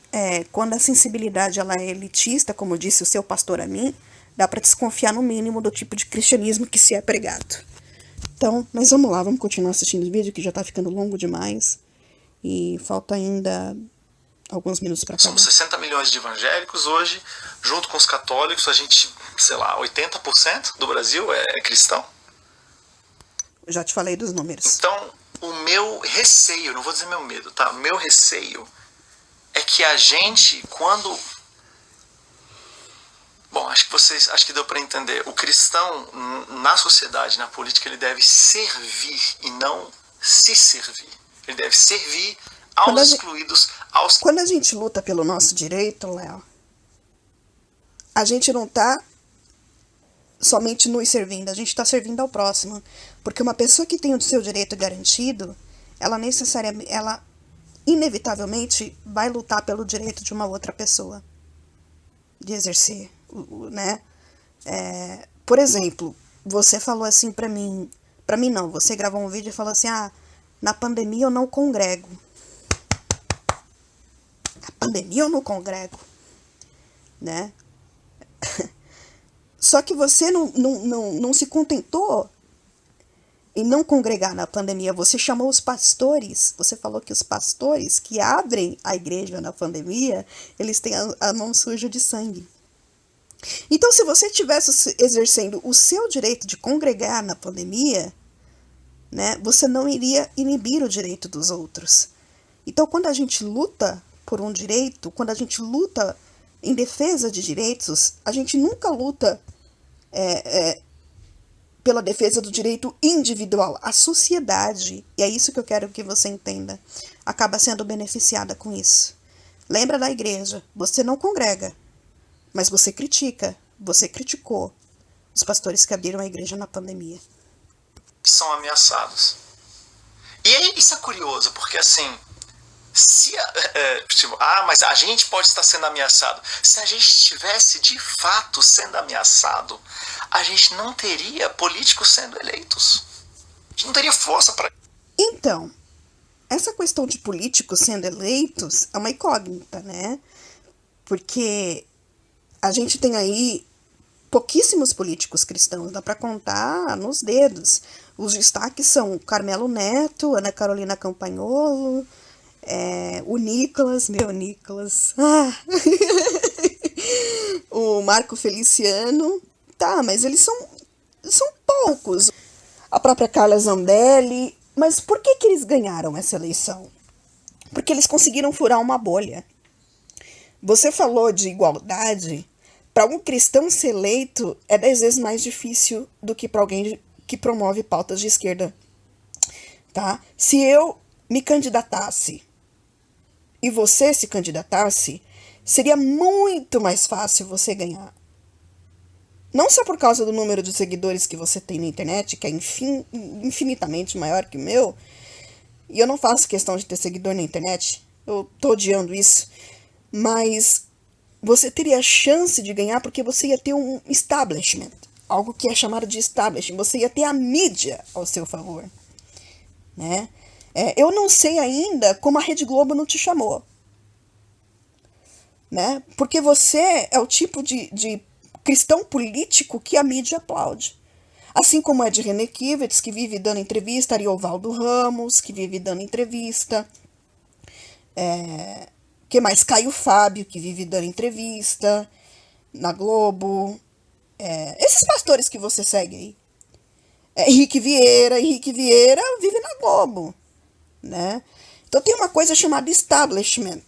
quando a sensibilidade ela é elitista, como disse o seu pastor a mim, dá para desconfiar no mínimo do tipo de cristianismo que se é pregado. Então, mas vamos lá, vamos continuar assistindo o vídeo que já tá ficando longo demais. E falta ainda alguns minutos para acabar.
Somos 60 milhões de evangélicos hoje, junto com os católicos, a gente, sei lá, 80% do Brasil é cristão.
Já te falei dos números.
Então, o meu receio, não vou dizer meu medo, tá? O meu receio é que a gente, quando... Bom, acho que deu para entender. O cristão, na sociedade, na política, ele deve servir e não se servir. Ele deve servir aos excluídos, aos...
Quando a gente luta pelo nosso direito, Léo, a gente não tá somente nos servindo, a gente está servindo ao próximo. Porque uma pessoa que tem o seu direito garantido, ela inevitavelmente vai lutar pelo direito de uma outra pessoa de exercer, né? Por exemplo, você falou assim pra mim não, você gravou um vídeo e falou assim, na pandemia eu não congrego. Na pandemia eu não congrego, né? Só que você não se contentou em não congregar na pandemia, você chamou os pastores, você falou que os pastores que abrem a igreja na pandemia, eles têm a mão suja de sangue. Então, se você estivesse exercendo o seu direito de congregar na pandemia, né, você não iria inibir o direito dos outros. Então, quando a gente luta por um direito, quando a gente luta em defesa de direitos, a gente nunca luta pela defesa do direito individual. A sociedade, e é isso que eu quero que você entenda, acaba sendo beneficiada com isso. Lembra da igreja, você não congrega, mas você critica, você criticou os pastores que abriram a igreja na pandemia.
São ameaçados. E aí isso é curioso, porque assim, se tipo, mas a gente pode estar sendo ameaçado. Se a gente estivesse de fato sendo ameaçado, a gente não teria políticos sendo eleitos. A gente não teria força para.
Então, essa questão de políticos sendo eleitos é uma incógnita, né? Porque a gente tem aí pouquíssimos políticos cristãos, dá para contar nos dedos. Os destaques são Carmelo Neto, Ana Carolina Campagnolo, o Nicolas, meu Nicolas, o Marco Feliciano, tá, mas eles são poucos. A própria Carla Zambelli, mas por que eles ganharam essa eleição? Porque eles conseguiram furar uma bolha. Você falou de igualdade. Para um cristão ser eleito é 10 vezes mais difícil do que para alguém que promove pautas de esquerda. Tá? Se eu me candidatasse e você se candidatasse, seria muito mais fácil você ganhar. Não só por causa do número de seguidores que você tem na internet, que é infinitamente maior que o meu, e eu não faço questão de ter seguidor na internet, eu tô odiando isso, mas você teria a chance de ganhar porque você ia ter um establishment, algo que é chamado de establishment, você ia ter a mídia ao seu favor, né? Eu não sei ainda como a Rede Globo não te chamou, né? Porque você é o tipo de cristão político que a mídia aplaude. Assim como é de René Kivitz, que vive dando entrevista, Ariovaldo Ramos, que vive dando entrevista, que mais? Caio Fábio, que vive dando entrevista na Globo, esses pastores que você segue aí. Henrique Vieira vive na Globo, né? Então tem uma coisa chamada establishment.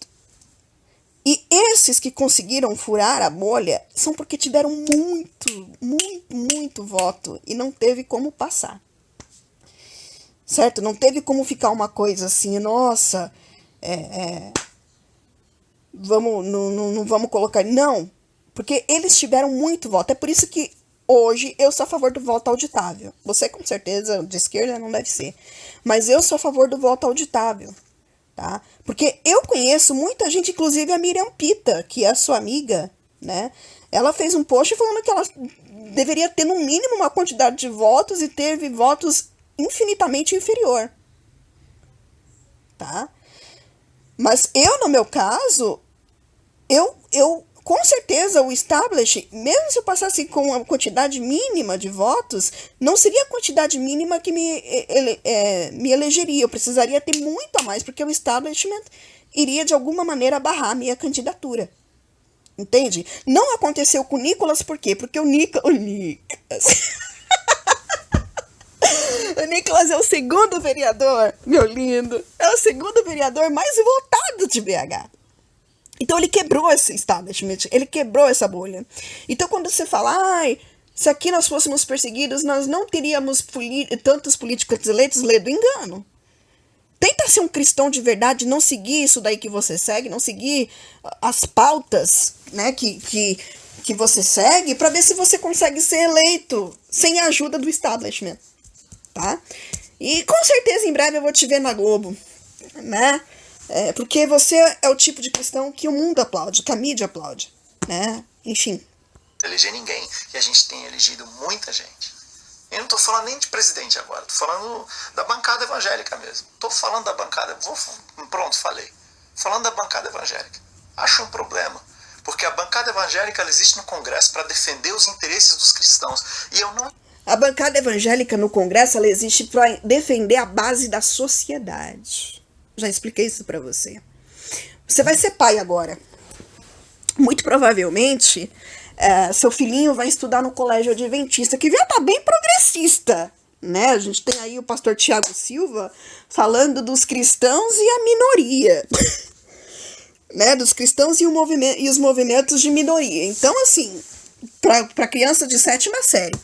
E esses que conseguiram furar a bolha são porque tiveram muito voto e não teve como passar. Certo? Não teve como ficar uma coisa assim, nossa, não vamos colocar. Não, porque eles tiveram muito voto. É por isso que hoje eu sou a favor do voto auditável. Você, com certeza, de esquerda não deve ser. Mas eu sou a favor do voto auditável. Tá? Porque eu conheço muita gente, inclusive a Miriam Pita, que é a sua amiga, né? Ela fez um post falando que ela deveria ter no mínimo uma quantidade de votos e teve votos infinitamente inferior. Tá? Mas eu, no meu caso, eu com certeza o establish, mesmo se eu passasse com uma quantidade mínima de votos, não seria a quantidade mínima que me elegeria. Eu precisaria ter muito a mais, porque o establishment iria de alguma maneira barrar a minha candidatura. Entende? Não aconteceu com o Nicolas, por quê? Porque o Nicolas o Nicolas é o segundo vereador, meu lindo, é o segundo vereador mais votado de BH. Então ele quebrou esse establishment, ele quebrou essa bolha. Então quando você fala, se aqui nós fôssemos perseguidos, nós não teríamos tantos políticos eleitos, lê do engano. Tenta ser um cristão de verdade, não seguir isso daí que você segue, não seguir as pautas, né, que você segue, para ver se você consegue ser eleito sem a ajuda do establishment, tá? E com certeza em breve eu vou te ver na Globo, né? Porque você é o tipo de cristão que o mundo aplaude, que a mídia aplaude, né? Enfim.
Eleger ninguém, e a gente tem elegido muita gente. Eu não estou falando nem de presidente agora, estou falando da bancada evangélica mesmo. Estou falando da bancada, pronto, falei. Falando da bancada evangélica. Acho um problema, porque a bancada evangélica ela existe no Congresso para defender os interesses dos cristãos, e eu não...
A bancada evangélica no Congresso ela existe para defender a base da sociedade. Já expliquei isso pra você. Você vai ser pai agora. Muito provavelmente, seu filhinho vai estudar no colégio adventista, que já tá bem progressista, né? A gente tem aí o pastor Tiago Silva falando dos cristãos e a minoria, né? Dos cristãos e os movimentos de minoria. Então, assim, pra criança de 7ª série.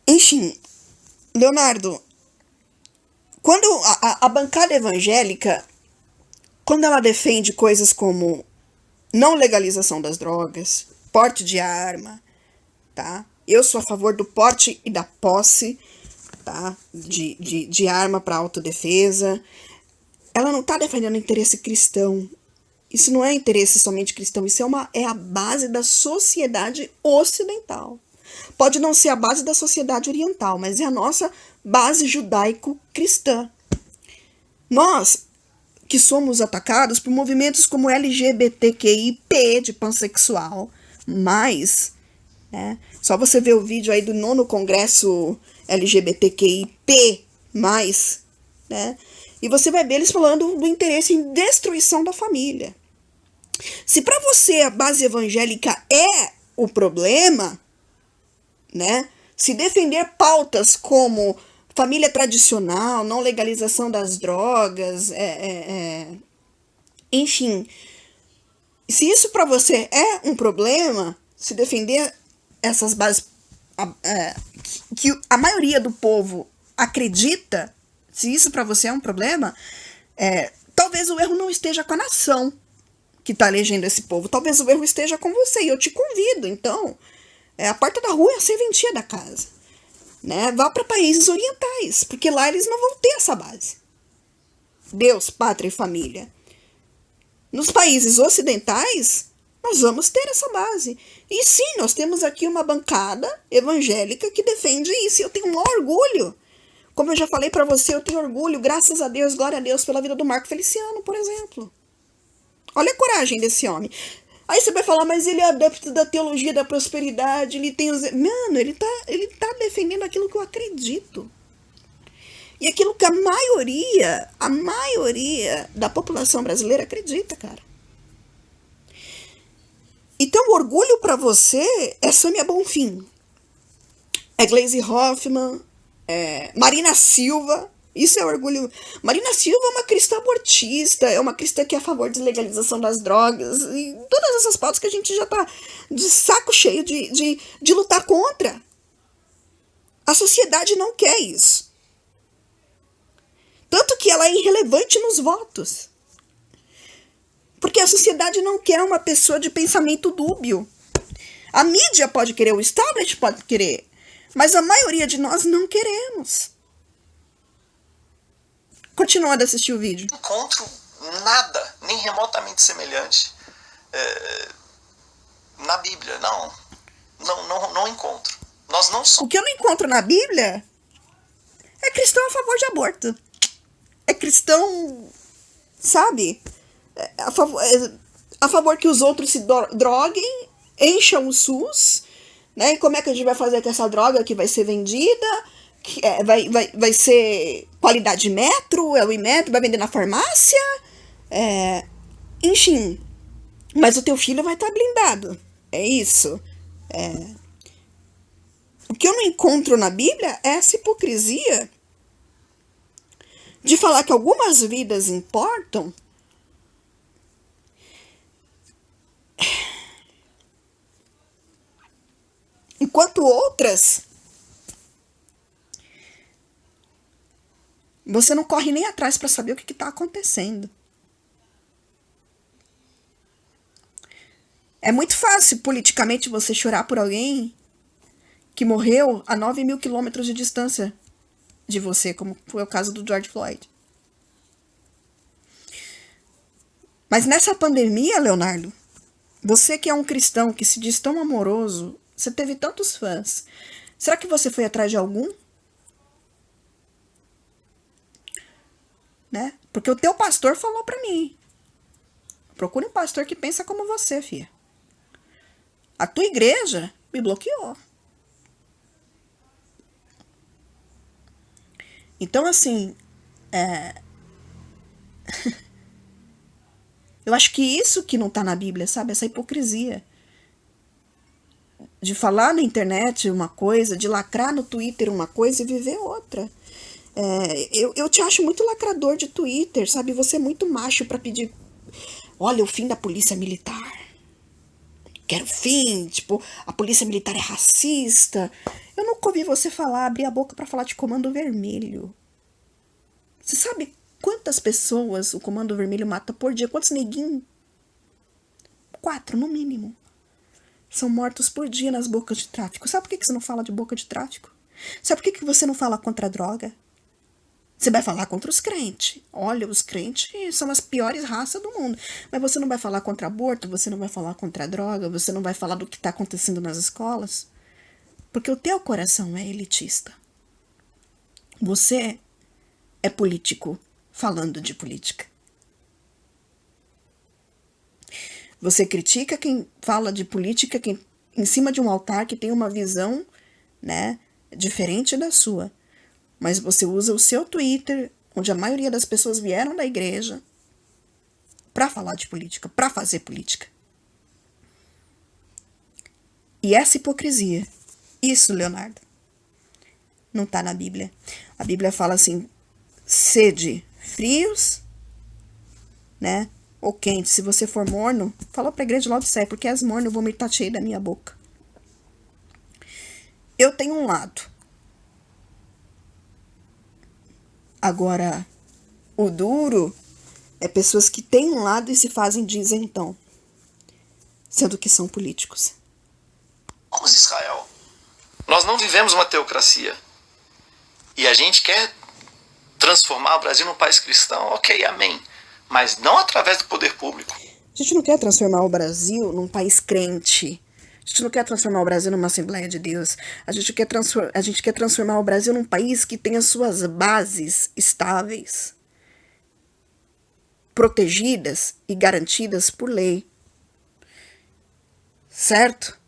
Enfim, Leonardo, quando a bancada evangélica, quando ela defende coisas como não legalização das drogas, porte de arma, tá? Eu sou a favor do porte e da posse tá? De arma para autodefesa. Ela não está defendendo interesse cristão. Isso não é interesse somente cristão, isso é a base da sociedade ocidental. Pode não ser a base da sociedade oriental, mas é a nossa base judaico-cristã. Nós, que somos atacados por movimentos como LGBTQIP, de pansexual, mais, né? Só você ver o vídeo aí do 9º Congresso LGBTQIP+, né? E você vai ver eles falando do interesse em destruição da família. Se para você a base evangélica é o problema, né? Se defender pautas como família tradicional, não legalização das drogas, enfim, se isso para você é um problema, se defender essas bases que a maioria do povo acredita, se isso para você é um problema, talvez o erro não esteja com a nação que está elegendo esse povo, talvez o erro esteja com você, e eu te convido, então, a porta da rua é a serventia da casa, né? Vá para países orientais, porque lá eles não vão ter essa base. Deus, pátria e família. Nos países ocidentais, nós vamos ter essa base. E sim, nós temos aqui uma bancada evangélica que defende isso, e eu tenho um orgulho. Como eu já falei para você, eu tenho orgulho, graças a Deus, glória a Deus, pela vida do Marco Feliciano, por exemplo. Olha a coragem desse homem. Aí você vai falar, mas ele é adepto da teologia da prosperidade, ele tem os... Mano, ele tá defendendo aquilo que eu acredito. E aquilo que a maioria da população brasileira acredita, cara. Então, o orgulho para você é Sâmia Bonfim, é Gleisi Hoffmann, é Marina Silva. Isso é orgulho. Marina Silva é uma cristã abortista, é uma cristã que é a favor de legalização das drogas, e todas essas pautas que a gente já tá de saco cheio de lutar contra. A sociedade não quer isso. Tanto que ela é irrelevante nos votos. Porque a sociedade não quer uma pessoa de pensamento dúbio. A mídia pode querer, o establishment pode querer, mas a maioria de nós não queremos. Continuando a assistir o vídeo.
Não encontro nada, nem remotamente semelhante na Bíblia. Não encontro. Nós não somos.
O que eu não encontro na Bíblia é cristão a favor de aborto. É cristão, sabe? A favor que os outros se droguem, encham o SUS, né? E como é que a gente vai fazer com essa droga que vai ser vendida? Que vai ser qualidade metro, é o Imetro, vai vender na farmácia, enfim, mas o teu filho vai estar blindado, é isso. O que eu não encontro na Bíblia é essa hipocrisia de falar que algumas vidas importam, enquanto outras você não corre nem atrás para saber o que está acontecendo. É muito fácil politicamente você chorar por alguém que morreu a 9.000 quilômetros de distância de você, como foi o caso do George Floyd. Mas nessa pandemia, Leonardo, você que é um cristão que se diz tão amoroso, você teve tantos fãs, será que você foi atrás de algum? Né? Porque o teu pastor falou pra mim, procure um pastor que pensa como você, filha. A tua igreja me bloqueou. Então, assim, eu acho que isso que não tá na Bíblia, sabe? Essa hipocrisia de falar na internet uma coisa, de lacrar no Twitter uma coisa e viver outra. Eu te acho muito lacrador de Twitter, sabe? Você é muito macho pra pedir, olha, o fim da polícia militar. Quero fim, tipo, a polícia militar é racista. Eu nunca ouvi você abrir a boca pra falar de Comando Vermelho. Você sabe quantas pessoas o Comando Vermelho mata por dia? Quantos neguinhos? 4, no mínimo. São mortos por dia nas bocas de tráfico. Sabe por que você não fala de boca de tráfico? Sabe por que você não fala contra a droga? Você vai falar contra os crentes. Olha, os crentes são as piores raças do mundo. Mas você não vai falar contra aborto, você não vai falar contra a droga, você não vai falar do que está acontecendo nas escolas. Porque o teu coração é elitista. Você é político falando de política. Você critica quem fala de política quem, em cima de um altar que tem uma visão, né, diferente da sua. Mas você usa o seu Twitter, onde a maioria das pessoas vieram da igreja, para falar de política, para fazer política. E essa hipocrisia, isso, Leonardo, não está na Bíblia. A Bíblia fala assim, sede frios, né, ou quentes. Se você for morno, fala para a igreja de Laodiceia, porque és morno, eu vou me estar cheio da minha boca. Eu tenho um lado. Agora, o duro é pessoas que têm um lado e se fazem de isentão, sendo que são políticos.
Vamos, Israel. Nós não vivemos uma teocracia. E a gente quer transformar o Brasil num país cristão. Ok, amém. Mas não através do poder público.
A gente não quer transformar o Brasil num país crente. A gente não quer transformar o Brasil numa Assembleia de Deus. A gente quer transformar o Brasil num país que tenha suas bases estáveis, protegidas e garantidas por lei. Certo?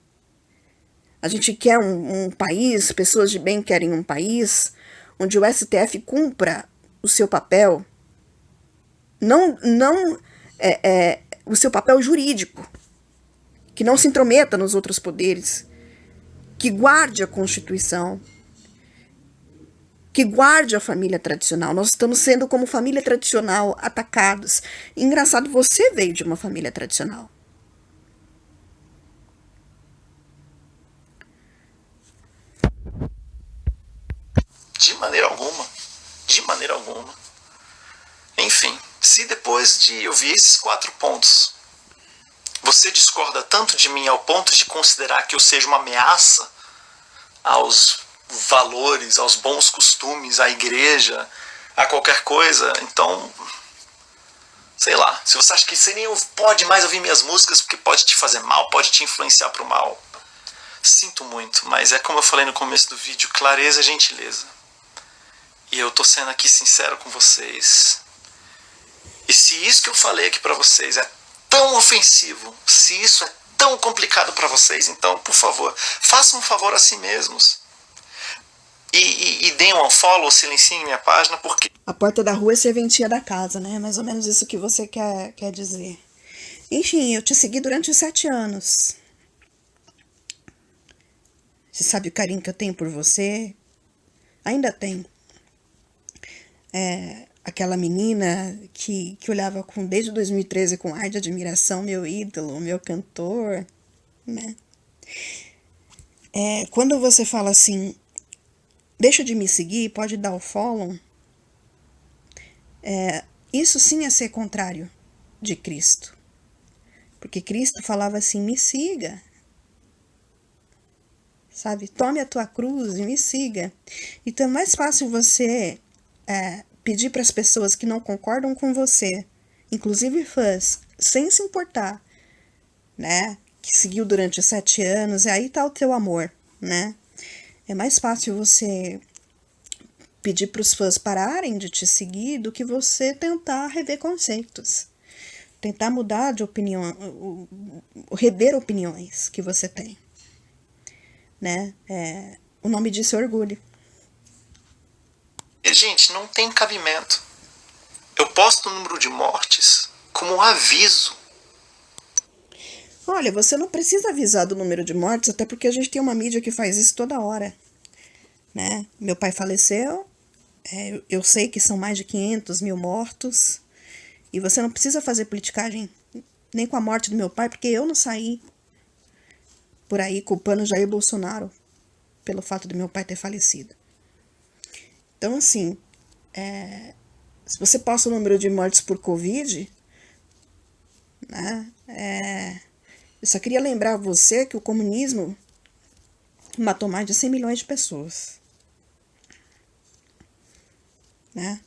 A gente quer um país, pessoas de bem querem um país onde o STF cumpra o seu papel, não o seu papel jurídico, que não se intrometa nos outros poderes, que guarde a Constituição, que guarde a família tradicional. Nós estamos sendo, como família tradicional, atacados. Engraçado, você veio de uma família tradicional.
De maneira alguma. De maneira alguma. Enfim, se depois de ouvir esses 4 pontos, você discorda tanto de mim ao ponto de considerar que eu seja uma ameaça aos valores, aos bons costumes, à igreja, a qualquer coisa, então, sei lá, se você acha que você nem pode mais ouvir minhas músicas porque pode te fazer mal, pode te influenciar para o mal, sinto muito, mas é como eu falei no começo do vídeo, clareza e gentileza. E eu tô sendo aqui sincero com vocês. E se isso que eu falei aqui pra vocês é tão ofensivo, se isso é tão complicado pra vocês, então, por favor, façam um favor a si mesmos. E deem um unfollow, silenciem minha página, porque...
A porta da rua é serventia da casa, né? Mais ou menos isso que você quer dizer. Enfim, eu te segui durante 7 anos. Você sabe o carinho que eu tenho por você? Ainda tenho. Aquela menina que olhava desde 2013 com ar de admiração, meu ídolo, meu cantor, né? Quando você fala assim, deixa de me seguir, pode dar o follow, isso sim é ser contrário de Cristo. Porque Cristo falava assim, me siga. Sabe? Tome a tua cruz e me siga. Então é mais fácil você pedir para as pessoas que não concordam com você, inclusive fãs, sem se importar, né? Que seguiu durante 7 anos, e aí tá o teu amor, né? É mais fácil você pedir para os fãs pararem de te seguir do que você tentar rever conceitos. Tentar mudar de opinião, rever opiniões que você tem, né? O nome disso é orgulho.
Gente, não tem cabimento. Eu posto o número de mortes como um aviso.
Olha, você não precisa avisar do número de mortes, até porque a gente tem uma mídia que faz isso toda hora, né? Meu pai faleceu, eu sei que são mais de 500 mil mortos, e você não precisa fazer politicagem nem com a morte do meu pai, porque eu não saí por aí culpando Jair Bolsonaro pelo fato de meu pai ter falecido. Então, assim, se você posta o número de mortes por Covid, né, eu só queria lembrar você que o comunismo matou mais de 100 milhões de pessoas. né?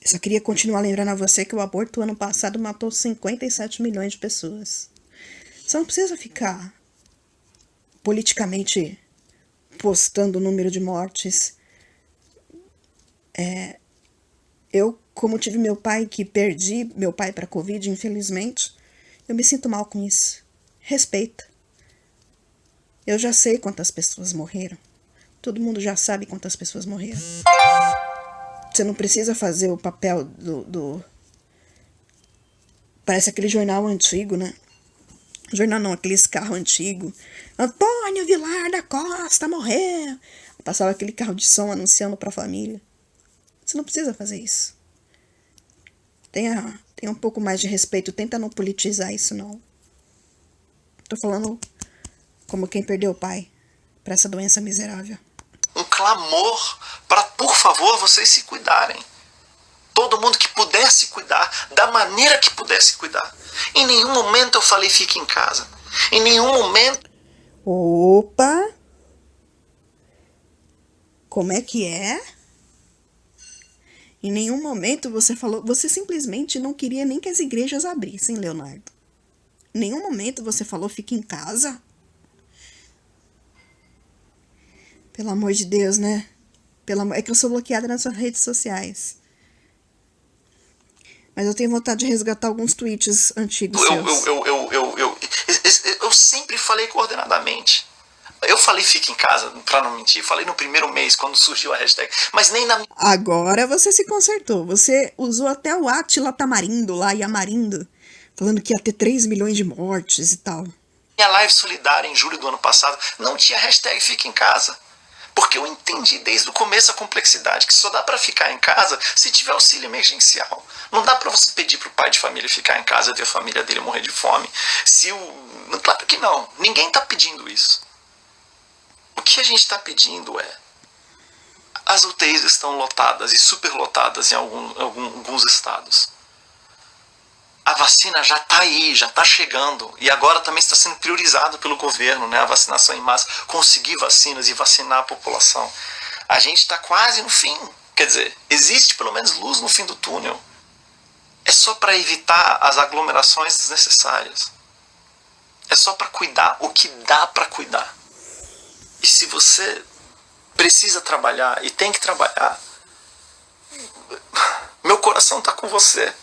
Eu só queria continuar lembrando a você que o aborto ano passado matou 57 milhões de pessoas. Você não precisa ficar politicamente postando o número de mortes. Eu, como tive meu pai, que perdi meu pai para a Covid, infelizmente, eu me sinto mal com isso. Respeita. Eu já sei quantas pessoas morreram. Todo mundo já sabe quantas pessoas morreram. Você não precisa fazer o papel do... Parece aquele jornal antigo, né? Jornal não, aqueles carros antigos. Antônio Vilar da Costa morreu. Passava aquele carro de som anunciando pra família. Você não precisa fazer isso. Tenha um pouco mais de respeito. Tenta não politizar isso, não. Tô falando como quem perdeu o pai pra essa doença miserável.
Um clamor para, por favor, vocês se cuidarem. Todo mundo que pudesse cuidar, da maneira que pudesse cuidar. Em nenhum momento eu falei fique em casa. Em nenhum momento...
Opa! Como é que é? Em nenhum momento você falou... Você simplesmente não queria nem que as igrejas abrissem, Leonardo. Em nenhum momento você falou fique em casa. Pelo amor de Deus, né? É que eu sou bloqueada nas suas redes sociais. Mas eu tenho vontade de resgatar alguns tweets antigos seus.
Eu sempre falei coordenadamente. Eu falei fique em casa, pra não mentir. Falei no primeiro mês, quando surgiu a hashtag. Mas nem na...
Agora você se consertou. Você usou até o Átila Tamarindo lá, Yamarindo, falando que ia ter 3 milhões de mortes e tal.
Minha live solidária em julho do ano passado não tinha hashtag fique em casa. Porque eu entendi desde o começo a complexidade, que só dá para ficar em casa se tiver auxílio emergencial. Não dá para você pedir pro pai de família ficar em casa e ver a família dele morrer de fome. Claro que não. Ninguém está pedindo isso. O que a gente está pedindo é... As UTIs estão lotadas e superlotadas em alguns estados. A vacina já está aí, já está chegando. E agora também está sendo priorizado pelo governo, né? A vacinação em massa, conseguir vacinas e vacinar a população. A gente está quase no fim. Quer dizer, existe pelo menos luz no fim do túnel. É só para evitar as aglomerações desnecessárias. É só para cuidar o que dá para cuidar. E se você precisa trabalhar e tem que trabalhar, meu coração está com você.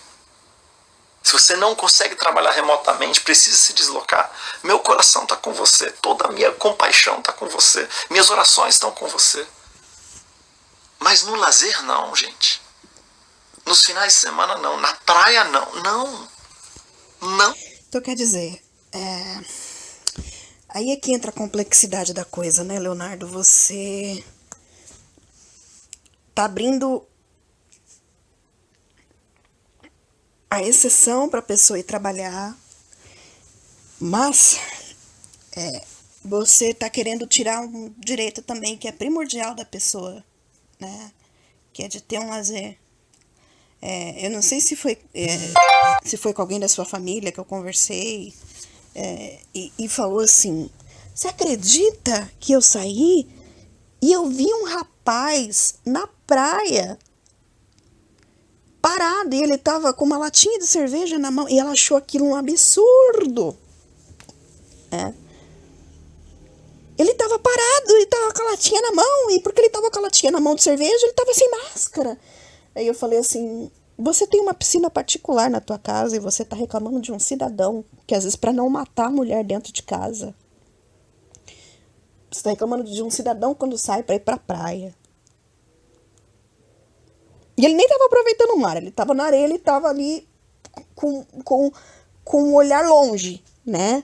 Se você não consegue trabalhar remotamente, precisa se deslocar. Meu coração está com você. Toda a minha compaixão está com você. Minhas orações estão com você. Mas no lazer não, gente. Nos finais de semana não. Na praia não. Não. Não.
Então quer dizer, aí é que entra a complexidade da coisa, né, Leonardo? Você tá abrindo a exceção para a pessoa ir trabalhar, mas você tá querendo tirar um direito também que é primordial da pessoa, né? Que é de ter um lazer. Eu não sei se foi com alguém da sua família que eu conversei e falou assim: você acredita que eu saí e eu vi um rapaz na praia parado, e ele tava com uma latinha de cerveja na mão, e ela achou aquilo um absurdo. Ele tava parado, e tava com a latinha na mão, e porque ele tava com a latinha na mão de cerveja, ele tava sem máscara. Aí eu falei assim: você tem uma piscina particular na tua casa e você tá reclamando de um cidadão que às vezes para não matar a mulher dentro de casa. Você tá reclamando de um cidadão quando sai para ir pra praia. E ele nem tava aproveitando o mar, ele tava na areia, ele tava ali com um olhar longe, né?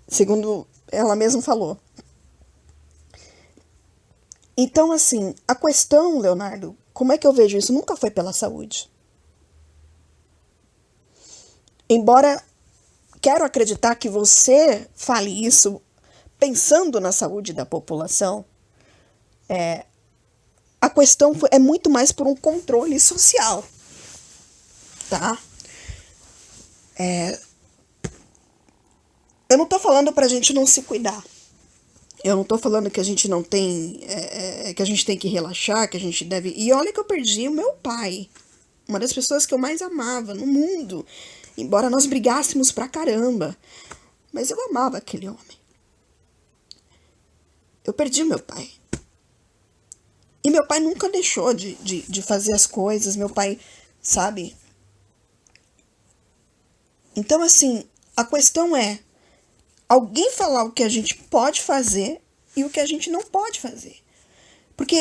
Segundo ela mesma falou. Então, assim, a questão, Leonardo, como é que eu vejo isso? Nunca foi pela saúde. Embora quero acreditar que você fale isso pensando na saúde da população, a questão é muito mais por um controle social, tá? Eu não tô falando pra gente não se cuidar. Eu não tô falando que a gente não tem, que a gente tem que relaxar, que a gente deve... E olha que eu perdi o meu pai, uma das pessoas que eu mais amava no mundo, embora nós brigássemos pra caramba, mas eu amava aquele homem. Eu perdi o meu pai. E meu pai nunca deixou de fazer as coisas, meu pai, sabe? Então, assim, a questão é alguém falar o que a gente pode fazer e o que a gente não pode fazer. Porque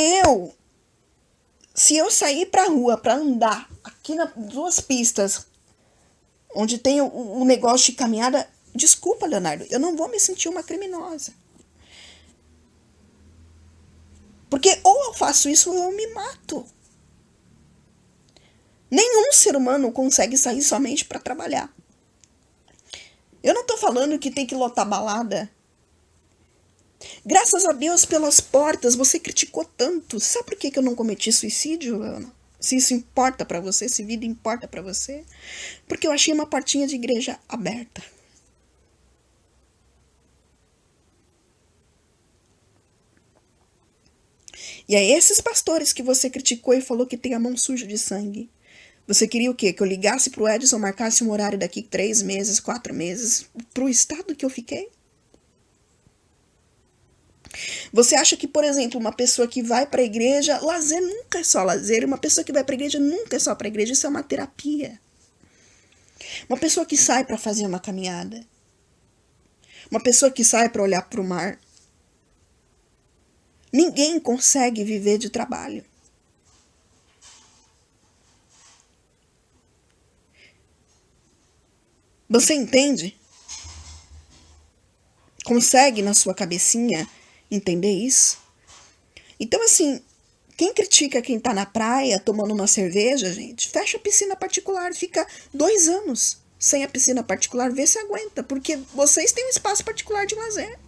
se eu sair pra rua pra andar aqui nas 2 pistas, onde tem o negócio de caminhada, desculpa, Leonardo, eu não vou me sentir uma criminosa. Porque ou eu faço isso ou eu me mato. Nenhum ser humano consegue sair somente para trabalhar. Eu não tô falando que tem que lotar balada. Graças a Deus pelas portas, você criticou tanto. Sabe por que eu não cometi suicídio, Ana? Se isso importa pra você, se vida importa pra você. Porque eu achei uma portinha de igreja aberta. E aí esses pastores que você criticou e falou que tem a mão suja de sangue. Você queria o quê? Que eu ligasse pro Edson, marcasse um horário daqui 3 meses, 4 meses, pro estado que eu fiquei? Você acha que, por exemplo, uma pessoa que vai pra igreja, lazer nunca é só lazer, uma pessoa que vai pra igreja nunca é só pra igreja, isso é uma terapia. Uma pessoa que sai pra fazer uma caminhada, uma pessoa que sai pra olhar pro mar, ninguém consegue viver de trabalho. Você entende? Consegue na sua cabecinha entender isso? Então, assim, quem critica quem tá na praia tomando uma cerveja, gente, fecha a piscina particular, fica 2 anos sem a piscina particular, vê se aguenta, porque vocês têm um espaço particular de lazer.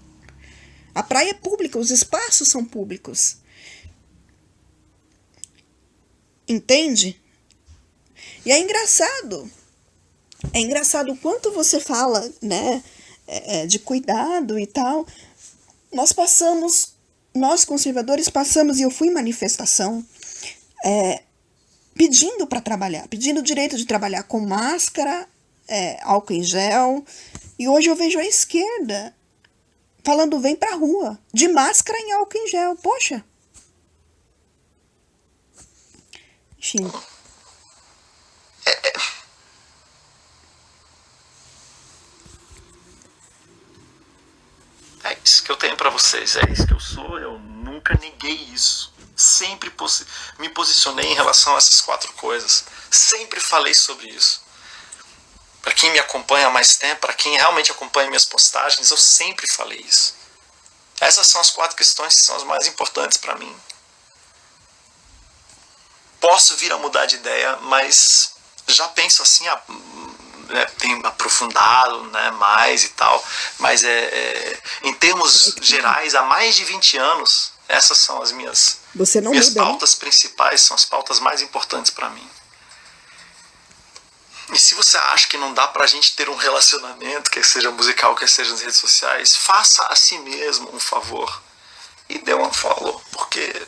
A praia é pública, os espaços são públicos. Entende? E é engraçado o quanto você fala, né, de cuidado e tal. Nós conservadores passamos, e eu fui em manifestação, pedindo para trabalhar, pedindo o direito de trabalhar com máscara, álcool em gel, e hoje eu vejo a esquerda falando vem pra rua, de máscara e álcool em gel, poxa. Enfim.
É isso que eu tenho pra vocês, é isso que eu sou, eu nunca neguei isso. Sempre me posicionei em relação a essas 4 coisas. Sempre falei sobre isso. Para quem me acompanha há mais tempo, para quem realmente acompanha minhas postagens, eu sempre falei isso. Essas são as 4 questões que são as mais importantes para mim. Posso vir a mudar de ideia, mas já penso assim, tenho aprofundado, né, mais e tal, mas em termos gerais, há mais de 20 anos, essas são as minhas pautas principais, são as pautas mais importantes para mim. E se você acha que não dá pra gente ter um relacionamento, quer seja musical, quer seja nas redes sociais, faça a si mesmo um favor e dê um follow, porque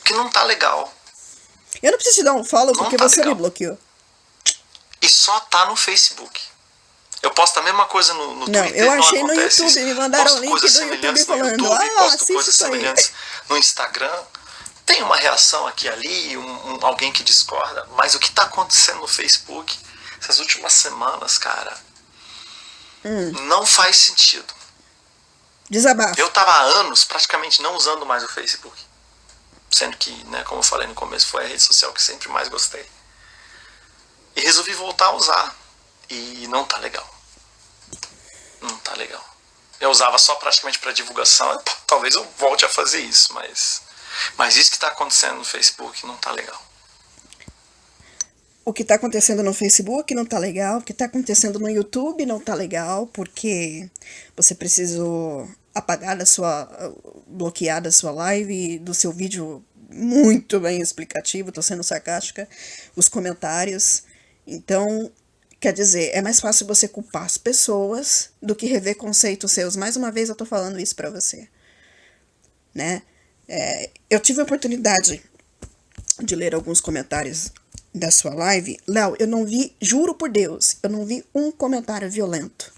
não tá legal.
Eu não preciso te dar um follow porque você legal. Me bloqueou.
E só tá no Facebook. Eu posto a mesma coisa no Twitter.
Eu achei no YouTube, me mandaram um link do YouTube falando,
posto coisas semelhantes no Instagram. Tem uma reação aqui e ali, alguém que discorda, mas o que tá acontecendo no Facebook essas últimas semanas, cara, não faz sentido.
Desabafo.
Eu tava há anos praticamente não usando mais o Facebook. Sendo que, né, como eu falei no começo, foi a rede social que sempre mais gostei. E resolvi voltar a usar. E não tá legal. Não tá legal. Eu usava só praticamente para divulgação. Talvez eu volte a fazer isso, mas isso que tá acontecendo no Facebook não tá legal.
O que tá acontecendo no Facebook não tá legal. O que tá acontecendo no YouTube não tá legal, porque você precisou bloquear da sua live, do seu vídeo muito bem explicativo, tô sendo sarcástica, os comentários. Então, quer dizer, é mais fácil você culpar as pessoas do que rever conceitos seus. Mais uma vez eu tô falando isso pra você. né? Eu tive a oportunidade de ler alguns comentários da sua live. Léo, eu não vi, juro por Deus, eu não vi um comentário violento.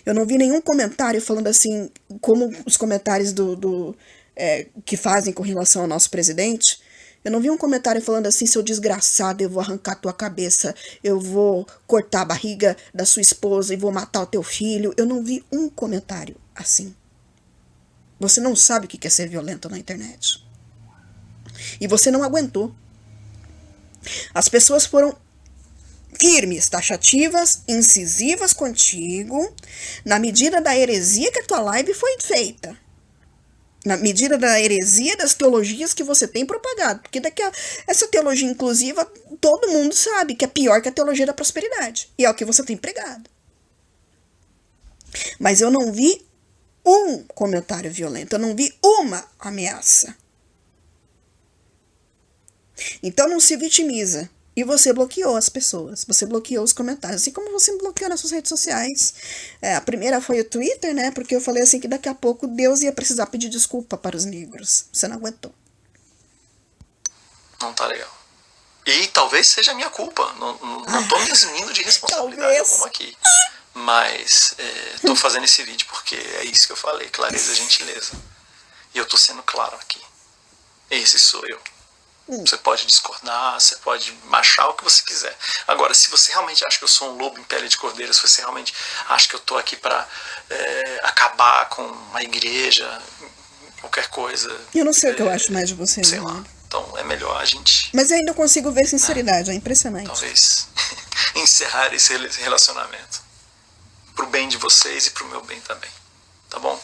Eu não vi nenhum comentário falando assim, como os comentários que fazem com relação ao nosso presidente. Eu não vi um comentário falando assim, seu desgraçado, eu vou arrancar tua cabeça, eu vou cortar a barriga da sua esposa e vou matar o teu filho. Eu não vi um comentário assim. Você não sabe o que é ser violento na internet. E você não aguentou. As pessoas foram firmes, taxativas, incisivas contigo, na medida da heresia que a tua live foi feita. Na medida da heresia das teologias que você tem propagado. Porque essa teologia inclusiva, todo mundo sabe que é pior que a teologia da prosperidade. E é o que você tem pregado. Mas eu não vi um comentário violento. Eu não vi uma ameaça. Então não se vitimiza. E você bloqueou as pessoas, você bloqueou os comentários, assim como você bloqueou nas suas redes sociais. A primeira foi o Twitter, né? Porque eu falei assim que daqui a pouco Deus ia precisar pedir desculpa para os negros. Você não aguentou.
Não tá legal. E talvez seja a minha culpa. Não tô me eximindo de responsabilidade alguma aqui. Mas tô fazendo esse vídeo porque é isso que eu falei, clareza e gentileza. E eu tô sendo claro aqui. Esse sou eu. Você pode discordar, você pode achar o que você quiser. Agora, se você realmente acha que eu sou um lobo em pele de cordeiro, se você realmente acha que eu tô aqui pra acabar com a igreja, qualquer coisa...
Eu não sei o que eu acho mais de você.
Sei lá. Então é melhor a gente...
Mas eu ainda consigo ver sinceridade, é impressionante.
Talvez encerrar esse relacionamento. Pro bem de vocês e pro meu bem também. Tá bom?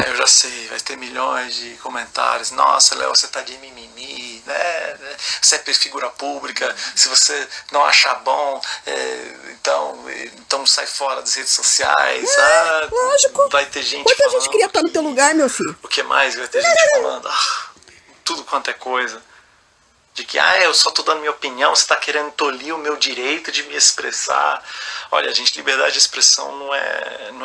Eu já sei, vai ter milhões de comentários. Nossa, Léo, você tá de mimimi, né? Você é figura pública, se você não achar bom, então sai fora das redes sociais.
Lógico.
Vai ter gente
Quanta
falando.
Gente queria estar no teu lugar, meu filho?
O que mais? Vai ter gente falando tudo quanto é coisa. De que, eu só tô dando minha opinião, você tá querendo tolir o meu direito de me expressar. Olha, gente, liberdade de expressão não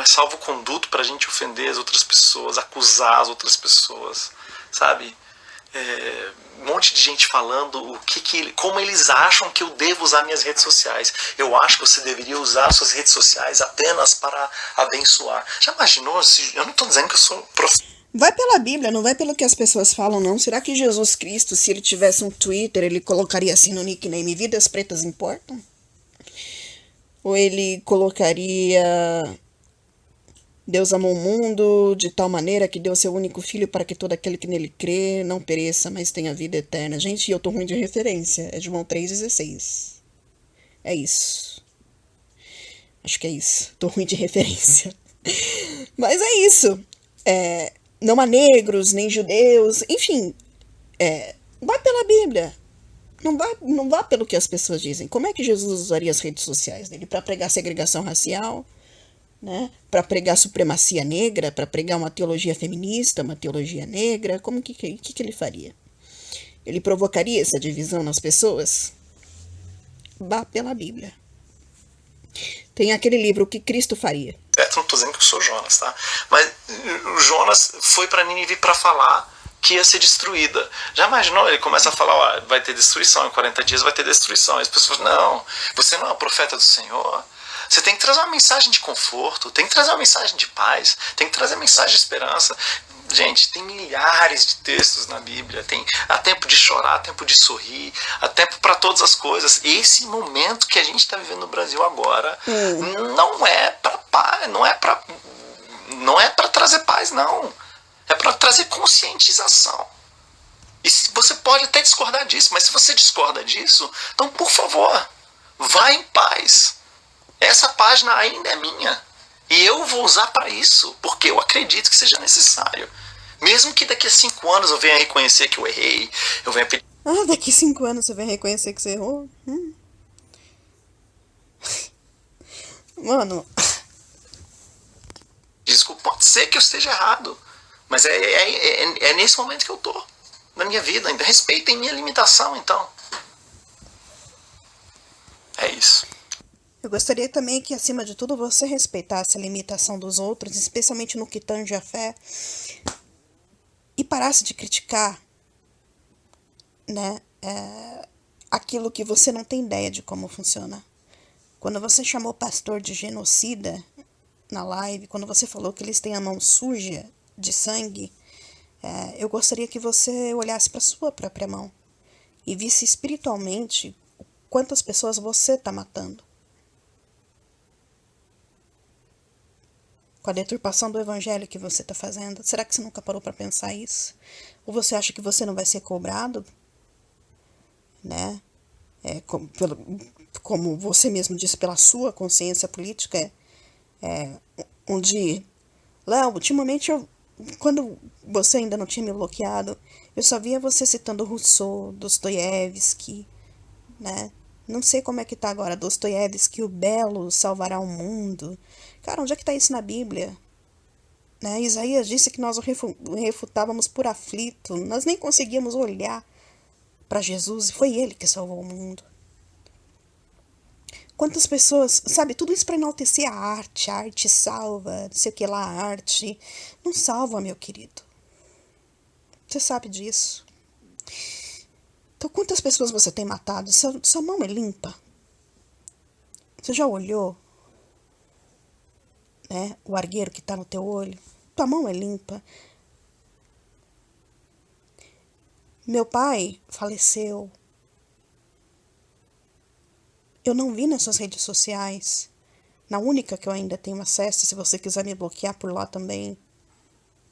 é salvo-conduto pra gente ofender as outras pessoas, acusar as outras pessoas, sabe? Um monte de gente falando como eles acham que eu devo usar minhas redes sociais. Eu acho que você deveria usar suas redes sociais apenas para abençoar. Já imaginou? Eu não tô dizendo que eu sou
Vai pela Bíblia, não vai pelo que as pessoas falam, não. Será que Jesus Cristo, se ele tivesse um Twitter, ele colocaria assim no nickname Vidas Pretas Importam? Ou ele colocaria Deus amou o mundo de tal maneira que deu seu único filho para que todo aquele que nele crê não pereça, mas tenha vida eterna. Gente, eu tô ruim de referência. É João 3,16. É isso. Acho que é isso. Tô ruim de referência. Mas é isso. Não há negros, nem judeus, enfim, vai pela Bíblia, não vá pelo que as pessoas dizem. Como é que Jesus usaria as redes sociais dele? Para pregar segregação racial, né? Para pregar supremacia negra, para pregar uma teologia feminista, uma teologia negra? Como que ele faria? Ele provocaria essa divisão nas pessoas? Vá pela Bíblia. Tem aquele livro, O que Cristo Faria.
Não estou dizendo que eu sou Jonas, tá? Mas o Jonas foi para Nínive para falar que ia ser destruída. Já imaginou? Ele começa a falar, vai ter destruição, em 40 dias vai ter destruição. E as pessoas falam, não, você não é o profeta do Senhor. Você tem que trazer uma mensagem de conforto, tem que trazer uma mensagem de paz, tem que trazer uma mensagem de esperança. Gente, tem milhares de textos na Bíblia. Há tempo de chorar, há tempo de sorrir, há tempo para todas as coisas. Esse momento que a gente está vivendo no Brasil agora não é para paz, não é para trazer paz, não. É para trazer conscientização. E você pode até discordar disso, mas se você discorda disso, então, por favor, vá em paz. Essa página ainda é minha. E eu vou usar para isso, porque eu acredito que seja necessário. Mesmo que daqui a 5 anos eu venha reconhecer que eu errei, eu venha pedir...
daqui a 5 anos você vai reconhecer que você errou? Mano...
Desculpa, pode ser que eu esteja errado, mas é nesse momento que eu tô, na minha vida. Ainda respeitem minha limitação, então. É isso.
Eu gostaria também que, acima de tudo, você respeitasse a limitação dos outros, especialmente no que tange a fé, e parasse de criticar, né, aquilo que você não tem ideia de como funciona. Quando você chamou o pastor de genocida na live, quando você falou que eles têm a mão suja de sangue, eu gostaria que você olhasse para sua própria mão e visse espiritualmente quantas pessoas você está matando. Com a deturpação do evangelho que você está fazendo, será que você nunca parou para pensar isso? Ou você acha que você não vai ser cobrado? Né? Como você mesmo disse, pela sua consciência política, onde, Léo, ultimamente, quando você ainda não tinha me bloqueado, eu só via você citando Rousseau, Dostoiévski, né? Não sei como é que tá agora, Dostoiévski, o belo salvará o mundo. Cara, onde é que tá isso na Bíblia? Né? Isaías disse que nós o refutávamos por aflito, nós nem conseguíamos olhar para Jesus e foi ele que salvou o mundo. Quantas pessoas, sabe, tudo isso para enaltecer a arte salva, não sei o que lá, a arte. Não salva, meu querido. Você sabe disso. Então, quantas pessoas você tem matado? Sua mão é limpa? Você já olhou, né, o argueiro que está no teu olho? Tua mão é limpa? Meu pai faleceu. Eu não vi nas suas redes sociais. Na única que eu ainda tenho acesso, se você quiser me bloquear por lá também,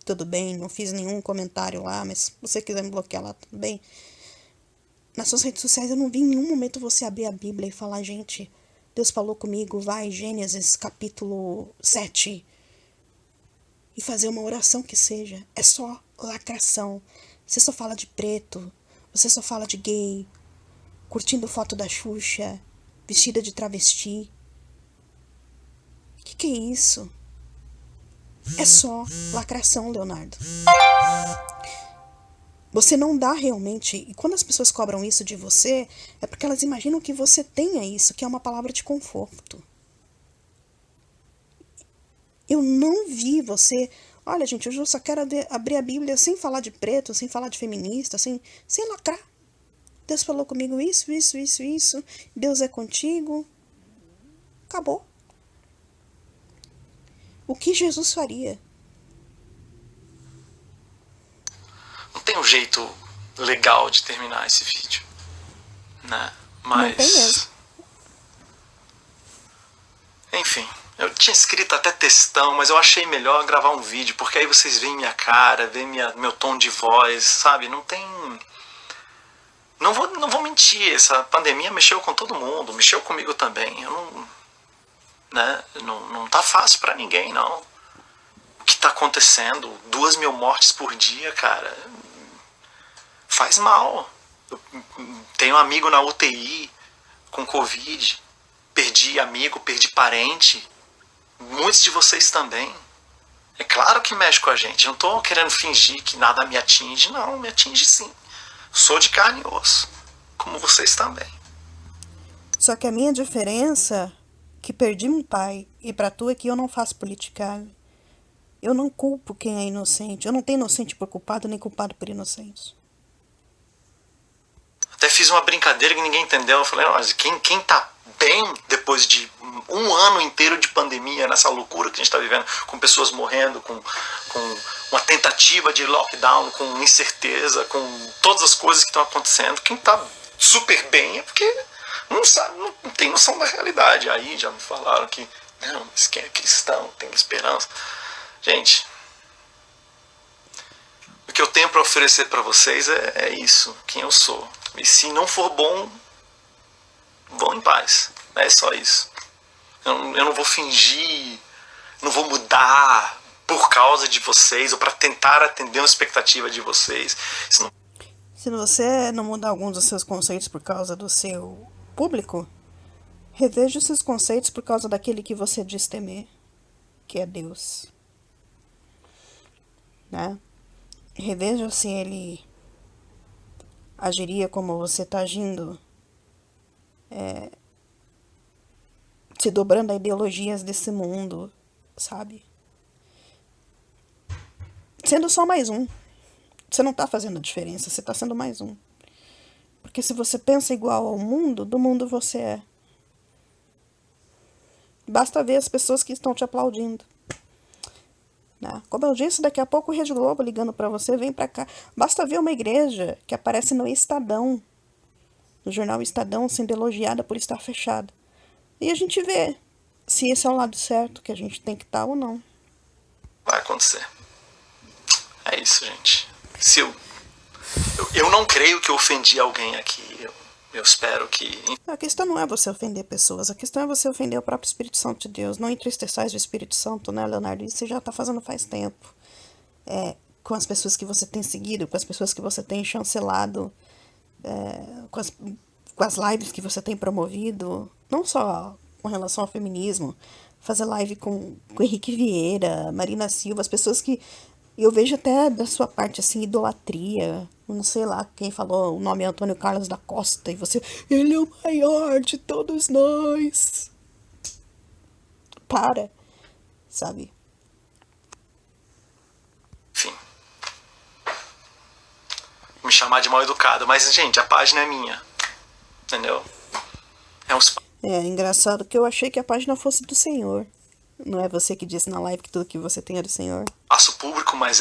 tudo bem. Não fiz nenhum comentário lá, mas se você quiser me bloquear lá, tudo bem. Nas suas redes sociais eu não vi em nenhum momento você abrir a Bíblia e falar, gente, Deus falou comigo, vai, Gênesis capítulo 7, e fazer uma oração que seja. É só lacração. Você só fala de preto, você só fala de gay, curtindo foto da Xuxa, vestida de travesti. Que é isso? É só lacração, Leonardo. Você não dá realmente... E quando as pessoas cobram isso de você, é porque elas imaginam que você tenha isso, que é uma palavra de conforto. Eu não vi você... Olha, gente, hoje eu só quero abrir a Bíblia sem falar de preto, sem falar de feminista, sem lacrar. Deus falou comigo isso, isso, isso, isso. Deus é contigo. Acabou. O que Jesus faria?
Não tem um jeito legal de terminar esse vídeo, né?
Não tem mesmo.
Enfim, eu tinha escrito até textão, mas eu achei melhor gravar um vídeo, porque aí vocês veem minha cara, veem meu tom de voz, sabe? Não tem... Não vou mentir, essa pandemia mexeu com todo mundo, mexeu comigo também. Eu não... Né? Não tá fácil pra ninguém, não. O que tá acontecendo? 2.000 mortes por dia, cara. Faz mal. Eu tenho um amigo na UTI com Covid. Perdi amigo, perdi parente. Muitos de vocês também. É claro que mexe com a gente. Eu não tô querendo fingir que nada me atinge. Não, me atinge sim. Sou de carne e osso. Como vocês também.
Só que a minha diferença... que perdi um pai, e pra tu é que eu não faço politicagem. Eu não culpo quem é inocente. Eu não tenho inocente por culpado, nem culpado por inocente.
Até fiz uma brincadeira que ninguém entendeu. Eu falei, mas quem tá bem depois de um ano inteiro de pandemia, nessa loucura que a gente tá vivendo, com pessoas morrendo, com uma tentativa de lockdown, com incerteza, com todas as coisas que estão acontecendo, quem tá super bem é porque não sabe, não tem noção da realidade. Aí já me falaram que não, mas quem é cristão tem esperança. Gente, o que eu tenho para oferecer para vocês é isso, quem eu sou. E se não for bom, vão em paz. É só isso. Eu não vou fingir, não vou mudar por causa de vocês ou para tentar atender uma expectativa de vocês.
Se você não mudar alguns dos seus conceitos por causa do seu público, reveja os seus conceitos por causa daquele que você diz temer, que é Deus. Né? Reveja se ele agiria como você está agindo, se dobrando a ideologias desse mundo, sabe? Sendo só mais um. Você não tá fazendo diferença, você tá sendo mais um. Porque se você pensa igual ao mundo, do mundo você é. Basta ver as pessoas que estão te aplaudindo. Né? Como eu disse, daqui a pouco o Rede Globo ligando pra você, vem pra cá. Basta ver uma igreja que aparece no Estadão, no jornal Estadão, sendo elogiada por estar fechada. E a gente vê se esse é o lado certo que a gente tem que estar ou não.
Vai acontecer. É isso, gente. Se eu não creio que eu ofendi alguém aqui. Eu espero que...
A questão não é você ofender pessoas, a questão é você ofender o próprio Espírito Santo de Deus. Não entristeçais o Espírito Santo, né, Leonardo? Isso você já tá fazendo faz tempo. Com as pessoas que você tem seguido, com as pessoas que você tem chancelado, com as lives que você tem promovido, não só com relação ao feminismo, fazer live com Henrique Vieira, Marina Silva, as pessoas que eu vejo até da sua parte, assim, idolatria. Não sei lá quem falou, o nome é Antônio Carlos da Costa, e você, ele é o maior de todos nós. Para, sabe?
Enfim. Me chamar de mal educado. Mas, gente, a página é minha. Entendeu? É uns...
É engraçado que eu achei que a página fosse do Senhor. Não é você que disse na live que tudo que você tem é do Senhor?
Passo público, mas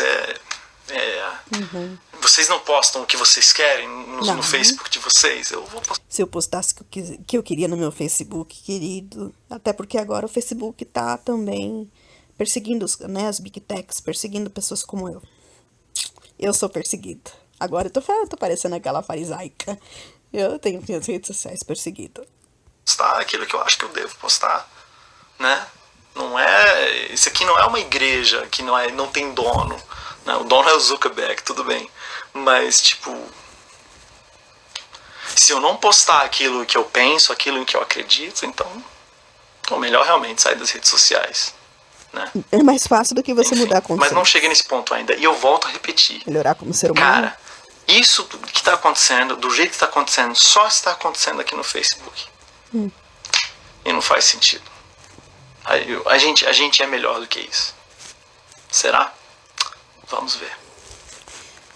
Vocês não postam o que vocês querem no Facebook de vocês? Eu vou postar.
Se eu postasse o que eu queria no meu Facebook, querido. Até porque agora o Facebook tá também perseguindo as Big Techs, perseguindo pessoas como eu. Eu sou perseguida. Agora eu tô parecendo aquela farisaica. Eu tenho minhas redes sociais perseguidas.
Postar aquilo que eu acho que eu devo postar, né? Não é... Isso aqui não é uma igreja que não tem dono. Né? O dono é o Zuckerberg, tudo bem. Mas, tipo... Se eu não postar aquilo que eu penso, aquilo em que eu acredito, então... É melhor realmente sair das redes sociais. Né?
É mais fácil do que você mudar a condição.
Mas não cheguei nesse ponto ainda. E eu volto a repetir.
Melhorar como ser humano.
Cara, isso que está acontecendo, do jeito que está acontecendo, só está acontecendo aqui no Facebook. E não faz sentido. A gente é melhor do que isso. Será? Vamos ver.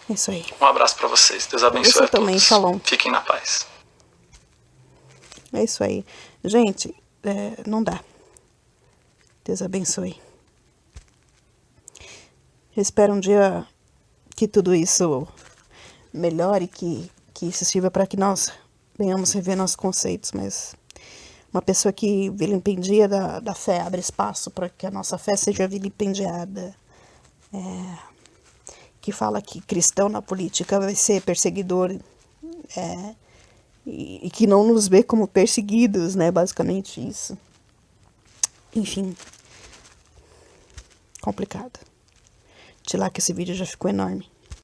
Isso aí.
Um abraço pra vocês. Deus abençoe
Você
a
também,
todos.
shalom.
Fiquem na paz.
É isso aí. Gente, não dá. Deus abençoe. Eu espero um dia que tudo isso melhore, que isso sirva para que nós venhamos rever nossos conceitos, mas uma pessoa que vilipendia da fé abre espaço para que a nossa fé seja vilipendiada. Que fala que cristão na política vai ser perseguidor e que não nos vê como perseguidos, né? Basicamente isso. Enfim. Complicado. De lá que esse vídeo já ficou enorme.